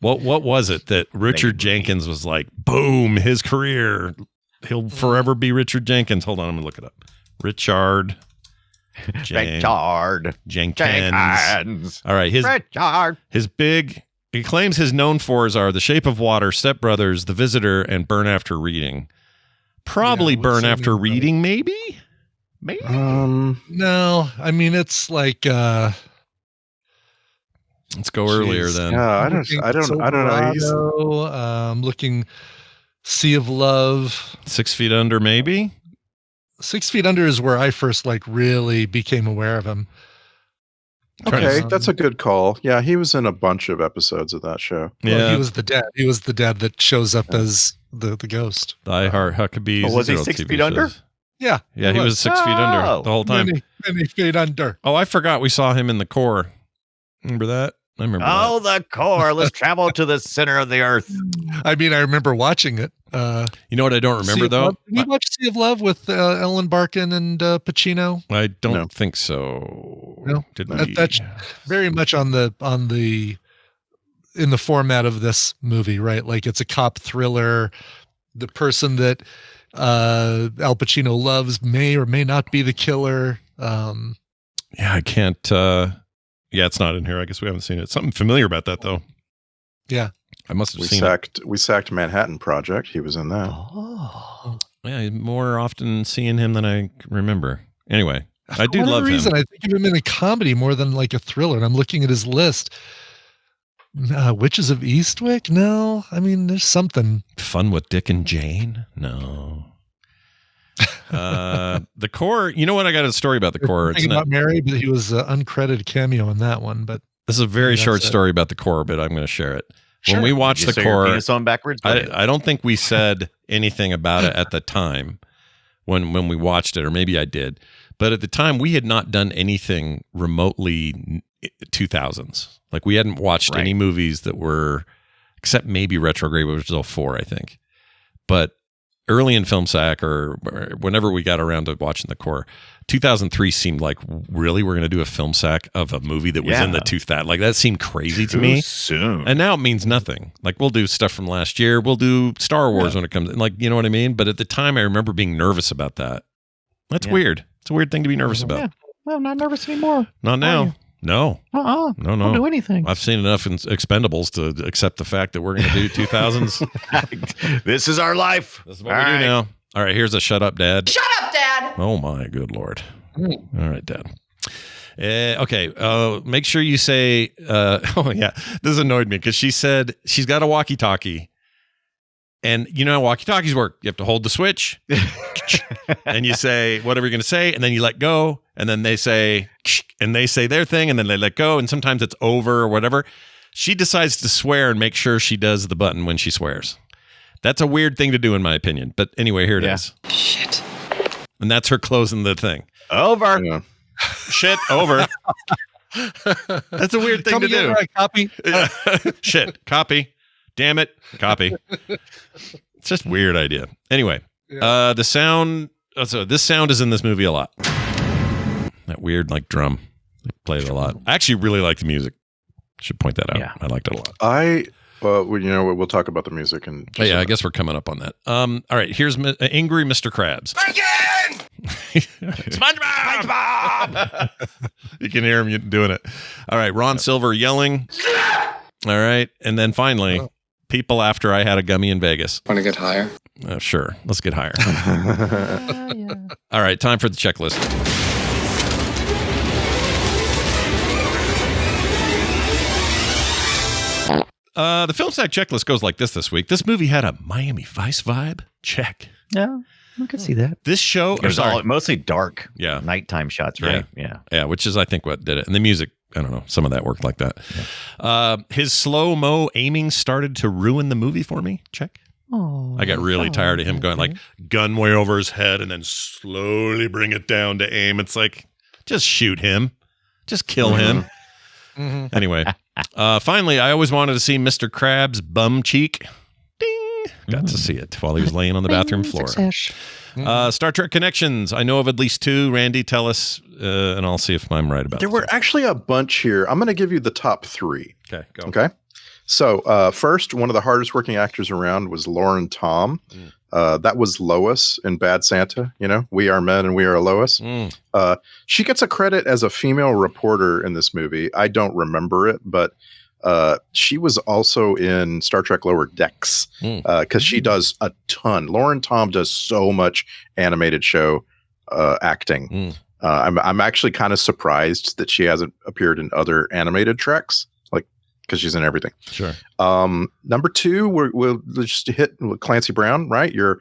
What was it that Richard Jenkins was like, boom, his career, he'll forever be Richard Jenkins. Hold on, I'm gonna look it up. Richard Jenkins. All right, he claims his known fours are The Shape of Water, Step Brothers, The Visitor, and Burn After Reading. Probably Burn After Reading, maybe? No, I mean it's like let's go earlier then. I don't know. I'm looking Sea of Love. 6 Feet Under, maybe? 6 Feet Under is where I first really became aware of him. Okay, that's a good call. Yeah, he was in a bunch of episodes of that show. Yeah, well, he was the dad. He was the dad that shows up as the ghost. Die Hard Huckabees. Was he 6 feet under? Yeah, he was 6 feet under the whole time. Many feet under. Oh, I forgot we saw him in The Core. Remember that? I remember. Oh, The Core. Let's travel to the center of the earth. I mean, I remember watching it. You know what I don't remember though? Did you watch Sea of Love with Ellen Barkin and Pacino? I don't think so. No, didn't that's very much in the format of this movie, right? Like it's a cop thriller. The person that Al Pacino loves may or may not be the killer. Yeah, I can't. Yeah, it's not in here. I guess we haven't seen it. Something familiar about that though. Yeah. I must have seen it. We sacked Manhattan Project. He was in that. Oh. Yeah, more often seeing him than I remember. Anyway, I do For love whatever reason, him. I think of him in a comedy more than like a thriller. And I'm looking at his list. Witches of Eastwick? No. I mean, there's something. Fun with Dick and Jane? No. The Core. You know what? I got a story about the Core. It's not Mary, but he was an uncredited cameo in that one. But this is a very short story about the Core, but I'm going to share it. Sure. When we watched the Core, on backwards, I don't think we said anything about it at the time when we watched it, or maybe I did. But at the time, we had not done anything remotely 2000s. Like we hadn't watched any movies that were, except maybe Retrograde, which was 04, I think. But early in FilmSack, or whenever we got around to watching the Core, 2003 seemed like, really, we're going to do a FilmSack of a movie that was in the 2000s. Like that seemed crazy to me. Soon. And now it means nothing. Like we'll do stuff from last year. We'll do Star Wars when it comes in. Like, you know what I mean? But at the time, I remember being nervous about that. That's weird. It's a weird thing to be nervous about. Yeah. Well, I'm not nervous anymore. Not now. No. No. Don't do anything. I've seen enough in Expendables to accept the fact that we're going to do 2000s. This is our life. This is what we do now. All right, here's a shut up, Dad. Shut up, Dad! Oh, my good Lord. All right, Dad. Okay, make sure you say, oh, yeah, this annoyed me because she said she's got a walkie-talkie. And you know how walkie-talkies work. You have to hold the switch and you say whatever you're going to say, and then you let go, and then they say their thing, and then they let go, and sometimes it's over or whatever. She decides to swear and make sure she does the button when she swears. That's a weird thing to do, in my opinion. But anyway, here it is. Shit. And that's her closing the thing. Over. Yeah. Shit, over. That's a weird thing to do. Right, copy. Shit, copy. Damn it, copy. It's just a weird idea. Anyway, the sound. So this sound is in this movie a lot. That weird like drum. They play it a lot. I actually really like the music. Should point that out. Yeah. I liked it a lot. We'll talk about the music and. I guess we're coming up on that. All right, here's Angry Mr. Krabs. Again! SpongeBob! You can hear him doing it. All right, Ron Silver yelling. All right, and then finally, people after I had a gummy in Vegas. Want to get higher? Sure, let's get higher. All right, time for the checklist. The FilmSack checklist goes like this week. This movie had a Miami Vice vibe. Check. Yeah, I can see that. This show it was all mostly dark. Yeah, nighttime shots, right? Yeah, which is I think what did it. And the music, I don't know, some of that worked like that. Yeah. His slow-mo aiming started to ruin the movie for me. Check. Oh, I got really tired of him going like gun way over his head and then slowly bring it down to aim. It's like, just shoot him. Just kill him. Mm-hmm. Anyway, finally, I always wanted to see Mr. Krabs' bum cheek. Ding! Got to see it while he was laying on the bathroom floor. Star Trek connections. I know of at least two. Randy, tell us, and I'll see if I'm right about it. There were actually a bunch here. I'm going to give you the top three. Okay, go. Okay. So first, one of the hardest working actors around was Lauren Tom. That was Lois in Bad Santa. You know, We Are Men and We Are Lois. She gets a credit as a female reporter in this movie. I don't remember it, but she was also in Star Trek Lower Decks because she does a ton. Lauren Tom does so much animated show acting. I'm actually kind of surprised that she hasn't appeared in other animated Treks, like because she's in everything. Sure. Number two, we'll just hit Clancy Brown, right? You're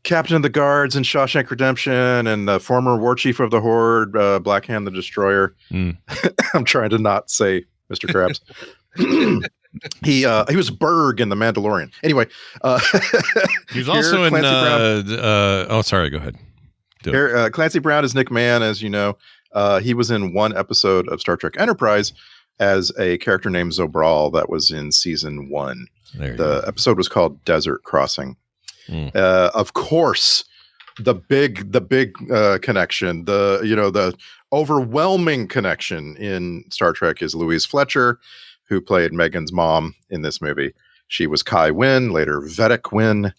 captain of the guards in Shawshank Redemption and the former war chief of the Horde, Black Hand the Destroyer. I'm trying to not say Mr. Krabs. He was Berg in The Mandalorian. Anyway, he's also in. Sorry, go ahead. Clancy Brown is Nick Mann, as you know. He was in one episode of Star Trek Enterprise as a character named Zobral that was in season 1. The episode was called Desert Crossing. Of course, the big connection, the overwhelming connection in Star Trek is Louise Fletcher, who played Megan's mom in this movie. She was Kai Wynn, later Vedic Wynn.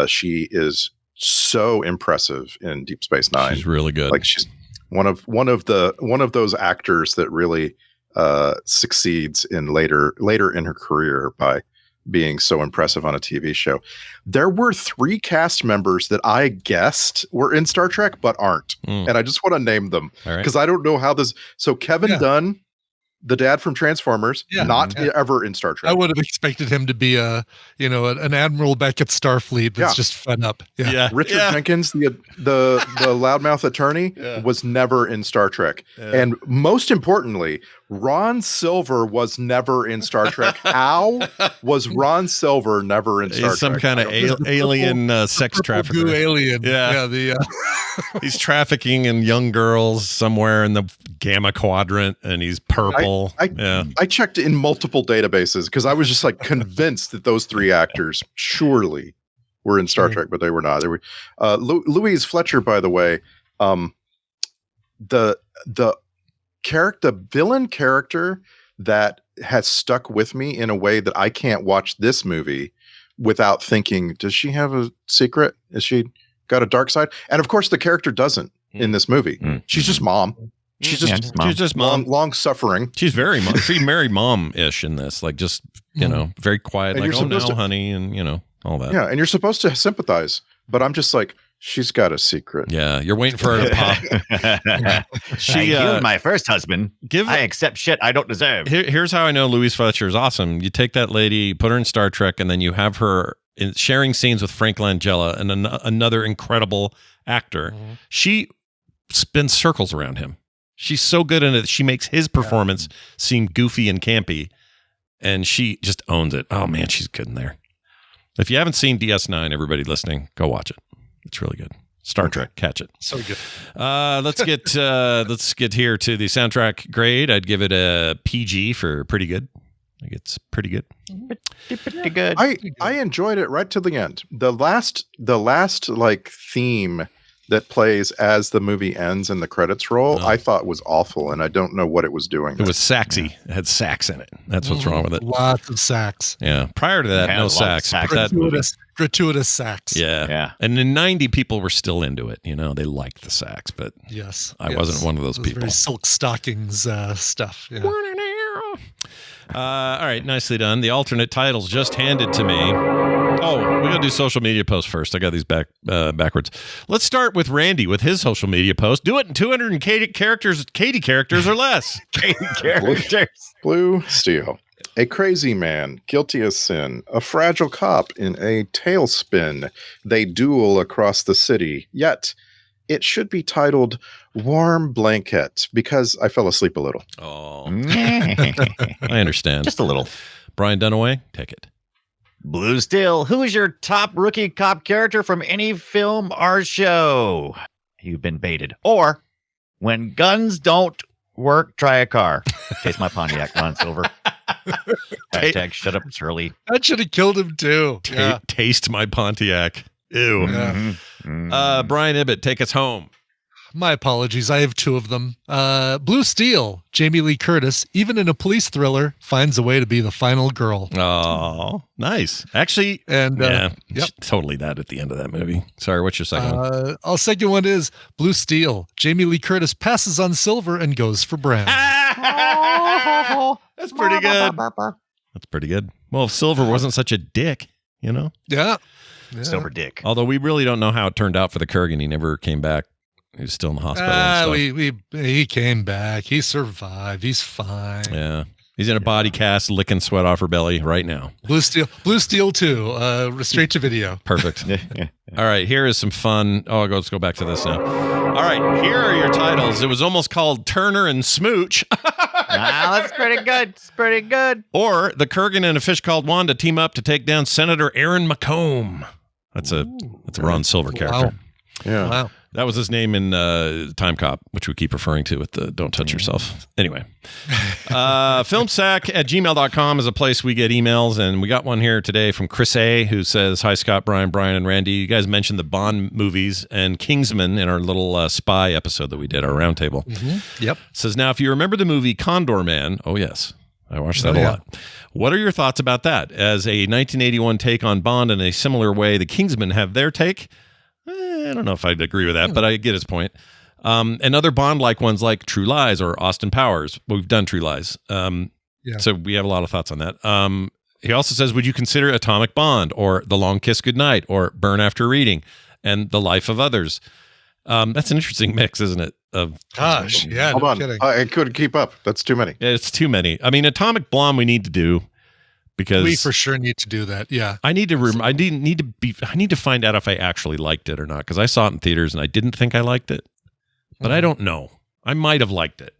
She is so impressive in Deep Space Nine. She's really good. Like she's one of those actors that really succeeds in later in her career by being so impressive on a TV show. There were 3 cast members that I guessed were in Star Trek but aren't. And I just want to name them because I don't know how this. So Kevin Dunn, the dad from Transformers, not ever in Star Trek. I would have expected him to be an admiral back at Starfleet that's just fed up. Richard Jenkins, the loudmouth attorney, was never in Star Trek. And most importantly, Ron Silver was never in Star Trek. How was Ron Silver never in Star Trek? Some kind of alien sex trafficker. Alien. He's trafficking in young girls somewhere in the Gamma Quadrant, and he's purple. I checked in multiple databases because I was just like convinced that those 3 actors surely were in Star Trek, but they were not. They were Louise Fletcher, by the way. The villain character that has stuck with me in a way that I can't watch this movie without thinking, does she have a secret? Is she got a dark side? And of course the character doesn't in this movie. She's just mom. She's just mom. Long suffering. She's very mom-ish in this, like just, very quiet, and like, oh no, honey, and all that. Yeah, and you're supposed to sympathize, but I'm just like, she's got a secret. Yeah, you're waiting for her to pop. She killed my first husband. I accept shit I don't deserve. Here's how I know Louise Fletcher is awesome. You take that lady, put her in Star Trek, and then you have her sharing scenes with Frank Langella and another incredible actor. She spins circles around him. She's so good in it. She makes his performance seem goofy and campy, and she just owns it. Oh man, she's good in there. If you haven't seen DS9, everybody listening, go watch it. It's really good. Star Trek, catch it. So good. Let's get here to the soundtrack grade. I'd give it a PG for pretty good. I think it's pretty good. Pretty good. I enjoyed it right to the end. The last like theme that plays as the movie ends and the credits roll, I thought was awful, and I don't know what it was doing. It was saxy. It had sax in it. That's what's wrong with it. Lots of sax. Yeah. Prior to that, no sax. Gratuitous sax. Yeah. And in 90, people were still into it. They liked the sax, but I wasn't one of those people. Very Silk Stockings stuff. Yeah. All right, nicely done. The alternate titles just handed to me. Oh, we got to do social media posts first. I got these backwards. Let's start with Randy with his social media post. Do it in 280 characters, Katie characters or less. Katie characters. Blue Steel. A crazy man, guilty as sin, a fragile cop in a tailspin. They duel across the city, yet it should be titled Warm Blanket because I fell asleep a little. Oh, I understand. Just a little. Brian Dunaway, take it. Blue Steel, who is your top rookie cop character from any film or show? You've been baited. Or, when guns don't work, try a car. Taste my Pontiac, Ron Silver. Hashtag shut up, Shirley. That should have killed him too. Taste my Pontiac. Ew. Brian Ibbett, take us home. My apologies. I have 2 of them. Blue Steel, Jamie Lee Curtis, even in a police thriller, finds a way to be the final girl. Oh, nice. Actually, and totally that at the end of that movie. Sorry, what's your second one? Our second one is Blue Steel. Jamie Lee Curtis passes on Silver and goes for Brown. That's pretty good. That's pretty good. Well, if Silver wasn't such a dick, Yeah. Silver dick. Although we really don't know how it turned out for the Kurgan. He never came back. He was still in the hospital. He came back. He survived. He's fine. Yeah. He's in a body cast, licking sweat off her belly right now. Blue Steel 2, straight to video. Perfect. All right, here is some fun. Oh, let's go back to this now. All right, here are your titles. It was almost called Turner and Smooch. That's pretty good. It's pretty good. Or the Kurgan and a fish called Wanda team up to take down Senator Aaron McComb. That's a Ron Silver character. Wow. Yeah. Wow. That was his name in Time Cop, which we keep referring to with the Don't Touch Yourself. Anyway, filmsack@gmail.com is a place we get emails, and we got one here today from Chris A., who says, hi, Scott, Brian, and Randy. You guys mentioned the Bond movies and Kingsman in our little spy episode that we did, our roundtable. Mm-hmm. Yep. Says, now, if you remember the movie Condor Man, oh, yes, I watched that a lot. What are your thoughts about that? As a 1981 take on Bond in a similar way, the Kingsmen have their take. I don't know if I'd agree with that, but I get his point. And other Bond-like ones like True Lies or Austin Powers. We've done True Lies. So we have a lot of thoughts on that. He also says, would you consider Atomic Blonde or The Long Kiss Goodnight or Burn After Reading and The Life of Others? That's an interesting mix, isn't it? Gosh, yeah. Hold no on. kidding. I couldn't keep up. That's too many. It's too many. I mean, Atomic Blonde we need to do because We for sure need to do that. Yeah. I need to I need to find out if I actually liked it or not, because I saw it in theaters and I didn't think I liked it, but I don't know. I might have liked it.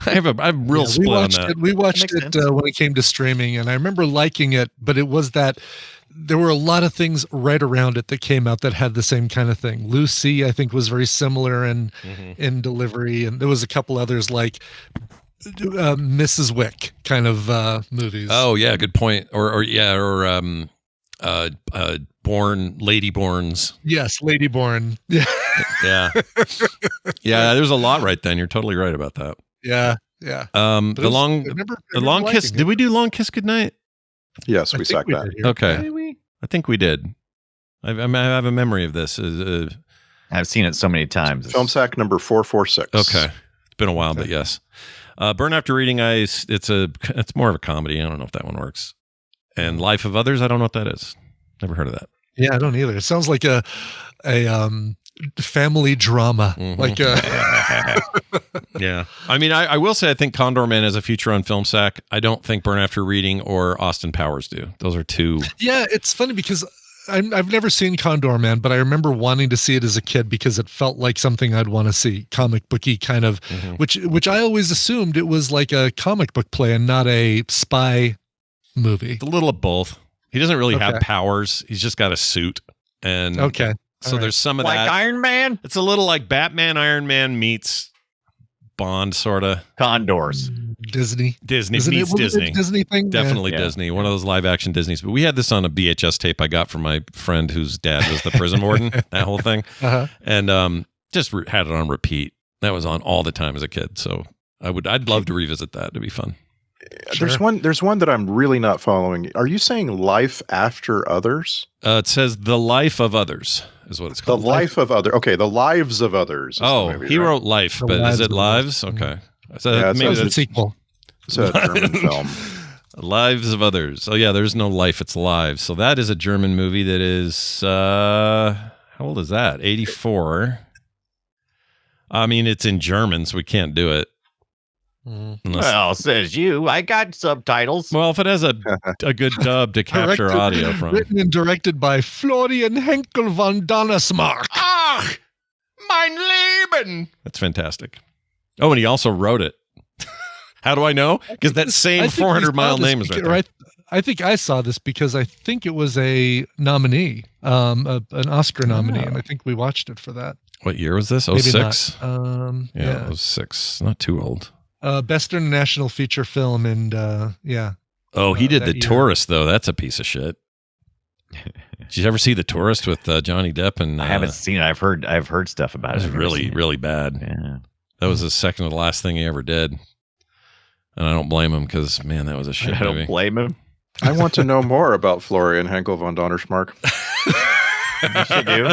I'm real split on that. We watched it when it came to streaming, and I remember liking it, but it was that there were a lot of things right around it that came out that had the same kind of thing. Lucy, I think, was very similar in delivery, and there was a couple others like Mrs. Wick kind of movies. Oh yeah, good point. Or Lady Borns. Yes, Lady Born. Yeah. Yeah. Yeah, there's a lot right then. You're totally right about that. Yeah. Yeah. The long kiss. Did we do Long Kiss Goodnight? Yes, we saw that. Okay. I think we did. I have a memory of this. I've seen it so many times. Film sack number 446. Okay. It's been a while, but yes. Burn After Reading, it's more of a comedy. I don't know if that one works. And Life of Others, I don't know what that is. Never heard of that. Yeah, I don't either. It sounds like a family drama. Like yeah. I mean, I will say I think Condor Man has a future on Film Sack. I don't think Burn After Reading or Austin Powers do. Those are two. Yeah, it's funny because I've never seen Condor Man, but I remember wanting to see it as a kid because it felt like something I'd want to see, comic booky kind of, which I always assumed it was like a comic book play and not a spy movie. A little of both. He doesn't really have powers. He's just got a suit. And so there's some of that. Like Iron Man? It's a little like Batman, Iron Man meets Bond, sort of. Condors. Disney meets Disney. Disney thing? Definitely Disney. One of those live action Disneys. But we had this on a VHS tape I got from my friend whose dad was the prison warden, that whole thing. And just had it on repeat. That was on all the time as a kid. So I'd love to revisit that. It'd be fun. Sure. There's one that I'm really not following. Are you saying Life After Others? It says The Life of Others is what it's called. The Life of Others. Okay, The Lives of Others. He wrote Life, but is it Lives? Okay. So maybe it's a sequel. It's a German film. Lives of Others. Oh yeah, there's no life, it's lives. So that is a German movie that is how old is that? 84. I mean, it's in German, so we can't do it. Well, says you. I got subtitles. Well, if it has a good dub to capture audio from. Written and directed by Florian Henkel von Donnersmarck. Ach, mein Leben. That's fantastic. Oh, and he also wrote it. How do I know? Because that same 400-mile name is right there. I think I saw this because I think it was a nominee, an Oscar nominee, and I think we watched it for that. What year was this? 06? Yeah, it was 06. Not too old. Best International Feature Film, and Oh, he did The Tourist, though. That's a piece of shit. Did you ever see The Tourist with Johnny Depp? And I haven't seen it. I've heard stuff about it. It was really, really bad. Yeah. That was the second to the last thing he ever did. And I don't blame him because, man, that was a shit movie. I don't blame him. I want to know more about Florian Henkel von Donnersmarck. You should do.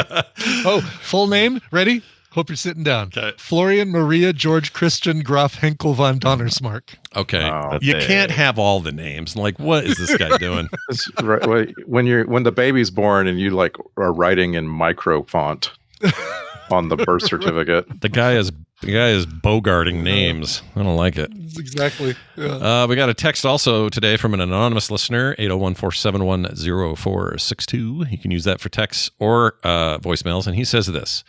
Oh, full name? Ready? Hope you're sitting down. Okay. Florian Maria George Christian Graf Henkel von Donnersmarck. Okay. You can't have all the names. Like, what is this guy doing? When the baby's born and you like are writing in micro font on the birth certificate. The guy is bogarting names. I don't like it. Exactly. Yeah. We got a text also today from an anonymous listener, 801-471-0462. You can use that for texts or voicemails. And he says this: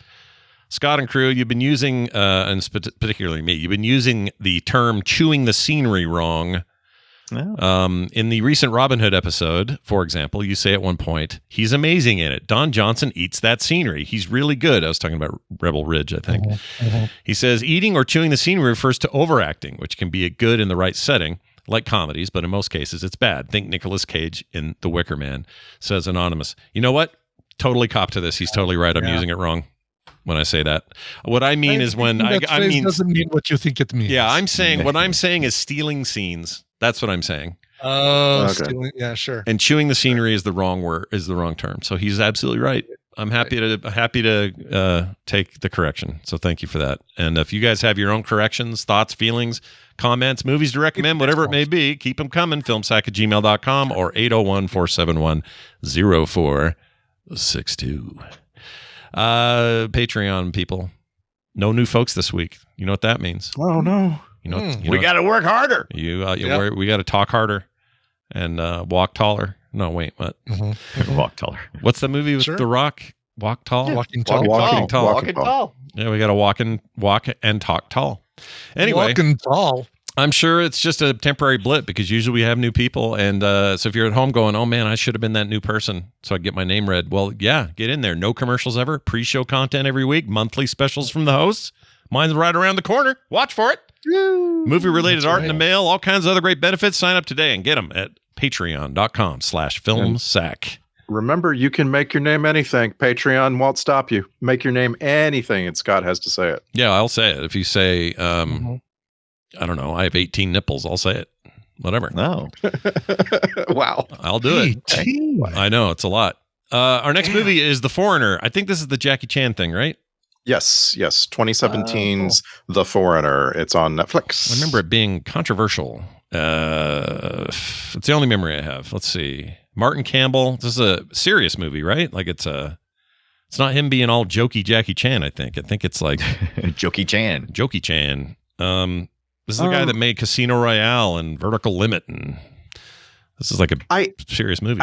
Scott and crew, you've been using, and particularly me, you've been using the term chewing the scenery wrong. Oh. In the recent Robin Hood episode, for example, you say at one point, he's amazing in it. Don Johnson eats that scenery. He's really good. I was talking about Rebel Ridge, I think. He says, eating or chewing the scenery refers to overacting, which can be a good in the right setting, like comedies, but in most cases, it's bad. Think Nicolas Cage in The Wicker Man, says Anonymous. You know what? Totally cop to this. He's totally right. I'm using it wrong when I say that. What I mean is when I mean doesn't mean what you think it means. Yeah, I'm saying what I'm saying is stealing scenes. That's what I'm saying. Oh, okay. Yeah, sure. And chewing the scenery is the wrong word, is the wrong term. So he's absolutely right. I'm happy to take the correction. So thank you for that. And if you guys have your own corrections, thoughts, feelings, comments, movies to recommend, whatever it may be, keep them coming. Filmsack@gmail.com or 801-471-0462. Patreon people. No new folks this week. You know what that means? Oh no. We got to work harder. We got to talk harder and walk taller. No, wait, what? Walk taller. What's the movie with The Rock? Walk tall? Walking tall. Walking tall. Yeah, we got to walk and talk tall. Anyway. Walking tall. I'm sure it's just a temporary blip because usually we have new people. And so if you're at home going, oh, man, I should have been that new person so I get my name read. Well, yeah, get in there. No commercials ever. Pre-show content every week. Monthly specials from the hosts. Mine's right around the corner. Watch for it. Movie-related art in the mail. All kinds of other great benefits. Sign up today and get them at patreon.com/filmsack. Remember, you can make your name anything. Patreon won't stop you. Make your name anything, and Scott has to say it. Yeah, I'll say it. If you say, I don't know, I have 18 nipples, I'll say it. Whatever. No. Wow. I'll do it. 18. I know, it's a lot. Our next movie is The Foreigner. I think this is the Jackie Chan thing, right? Yes. 2017's The Foreigner. It's on Netflix. I remember it being controversial. It's the only memory I have. Let's see. Martin Campbell. This is a serious movie, right? Like it's not him being all jokey Jackie Chan, I think. I think it's like Jokey Chan. This is the guy that made Casino Royale and Vertical Limit, and this is like a serious movie.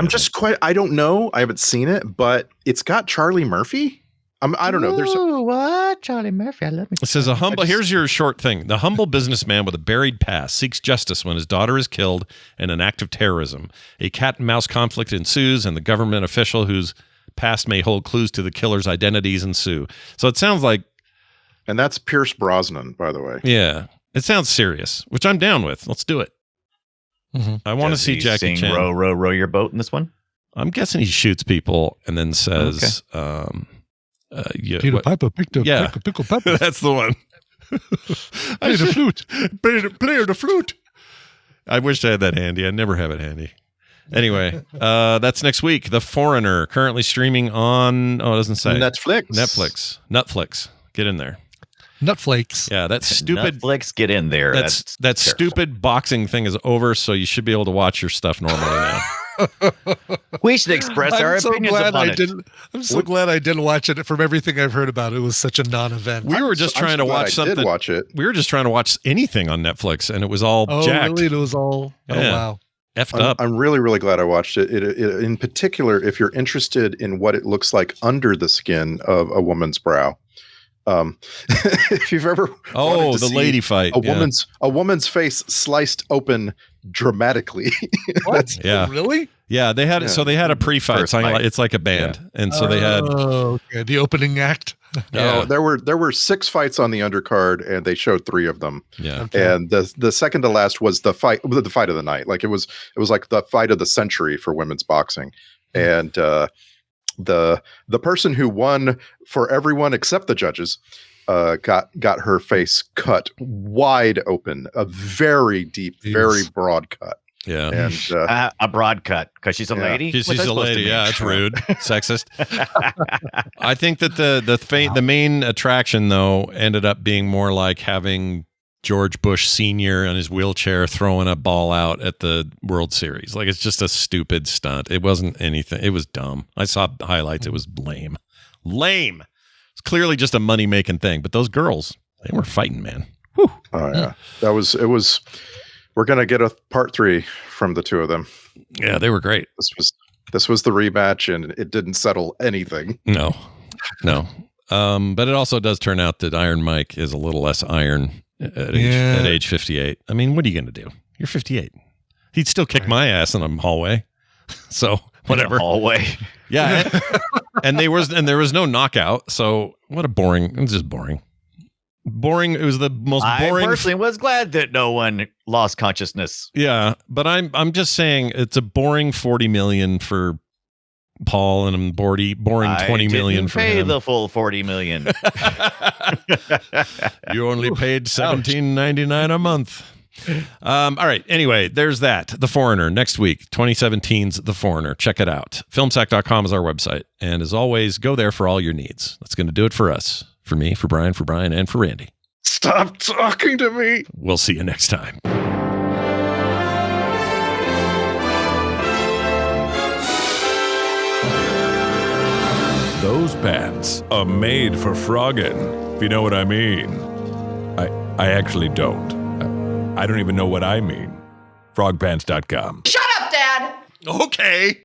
I don't know. I haven't seen it, but it's got Charlie Murphy. I don't know. What? Charlie Murphy. I love me. It says here's your short thing. The humble businessman with a buried past seeks justice when his daughter is killed in an act of terrorism. A cat and mouse conflict ensues, and the government official whose past may hold clues to the killer's identities ensue. So it sounds like... And that's Pierce Brosnan, by the way. Yeah. It sounds serious, which I'm down with. Let's do it. I want to see Jackie Chan. Row your boat in this one? I'm guessing he shoots people and then says... Peter Piper picked a pickle pepper. That's the one. Play the flute. Play the flute. I wish I had that handy. I never have it handy. Anyway, that's next week. The Foreigner, currently streaming on, it doesn't say. Netflix. Get in there. Nutflakes. Yeah, that stupid... Netflix, get in there. That stupid boxing thing is over, so you should be able to watch your stuff normally now. We should express our opinions upon it. I'm so glad I didn't watch it. From everything I've heard about it, was such a non-event. We were just trying to watch something. Did watch it. We were just trying to watch anything on Netflix, and it was all jacked. Really? It was all... Oh, wow. Effed up. I'm really, really glad I watched it. It. In particular, if you're interested in what it looks like under the skin of a woman's brow. If you've ever the lady fight, a woman's face sliced open dramatically. What? Really? Yeah, they had it. So they had a pre-fight. It's like a band, and so they had the opening act. No, there were 6 fights on the undercard, and they showed 3 of them. Yeah, and the second to last was the fight of the night. Like it was like the fight of the century for women's boxing, and the person who won for everyone except the judges got her face cut wide open, a very deep, very broad cut. Yeah, and a broad cut because she's a lady. She's a lady. Yeah, it's rude, sexist. I think that the main attraction though ended up being more like having George Bush Sr. in his wheelchair throwing a ball out at the World Series. Like it's just a stupid stunt. It wasn't anything. It was dumb. I saw highlights. It was lame. It's clearly just a money making thing. But those girls, they were fighting, man. Whew. Oh yeah, it was. We're gonna get a part 3 from the 2 of them. Yeah, they were great. This was the rematch, and it didn't settle anything. No. But it also does turn out that Iron Mike is a little less iron at age 58. I mean, what are you gonna do? You're 58. He'd still kick my ass in a hallway. So whatever. Hallway. Yeah, and there was no knockout. So what a boring. It's just boring. Boring. It was the most boring. I personally was glad that no one lost consciousness. Yeah, but I'm just saying it's a boring 40 million for Paul and a boring 20 million for him. Pay the full 40 million. You only paid $17.99 a month. All right. Anyway, there's that. The Foreigner next week, 2017's The Foreigner. Check it out. Filmsack.com is our website. And as always, go there for all your needs. That's going to do it for us. For me, for Brian, and for Randy. Stop talking to me. We'll see you next time. Those pants are made for frogging, if you know what I mean. I actually don't. I don't even know what I mean. Frogpants.com. Shut up, Dad! Okay.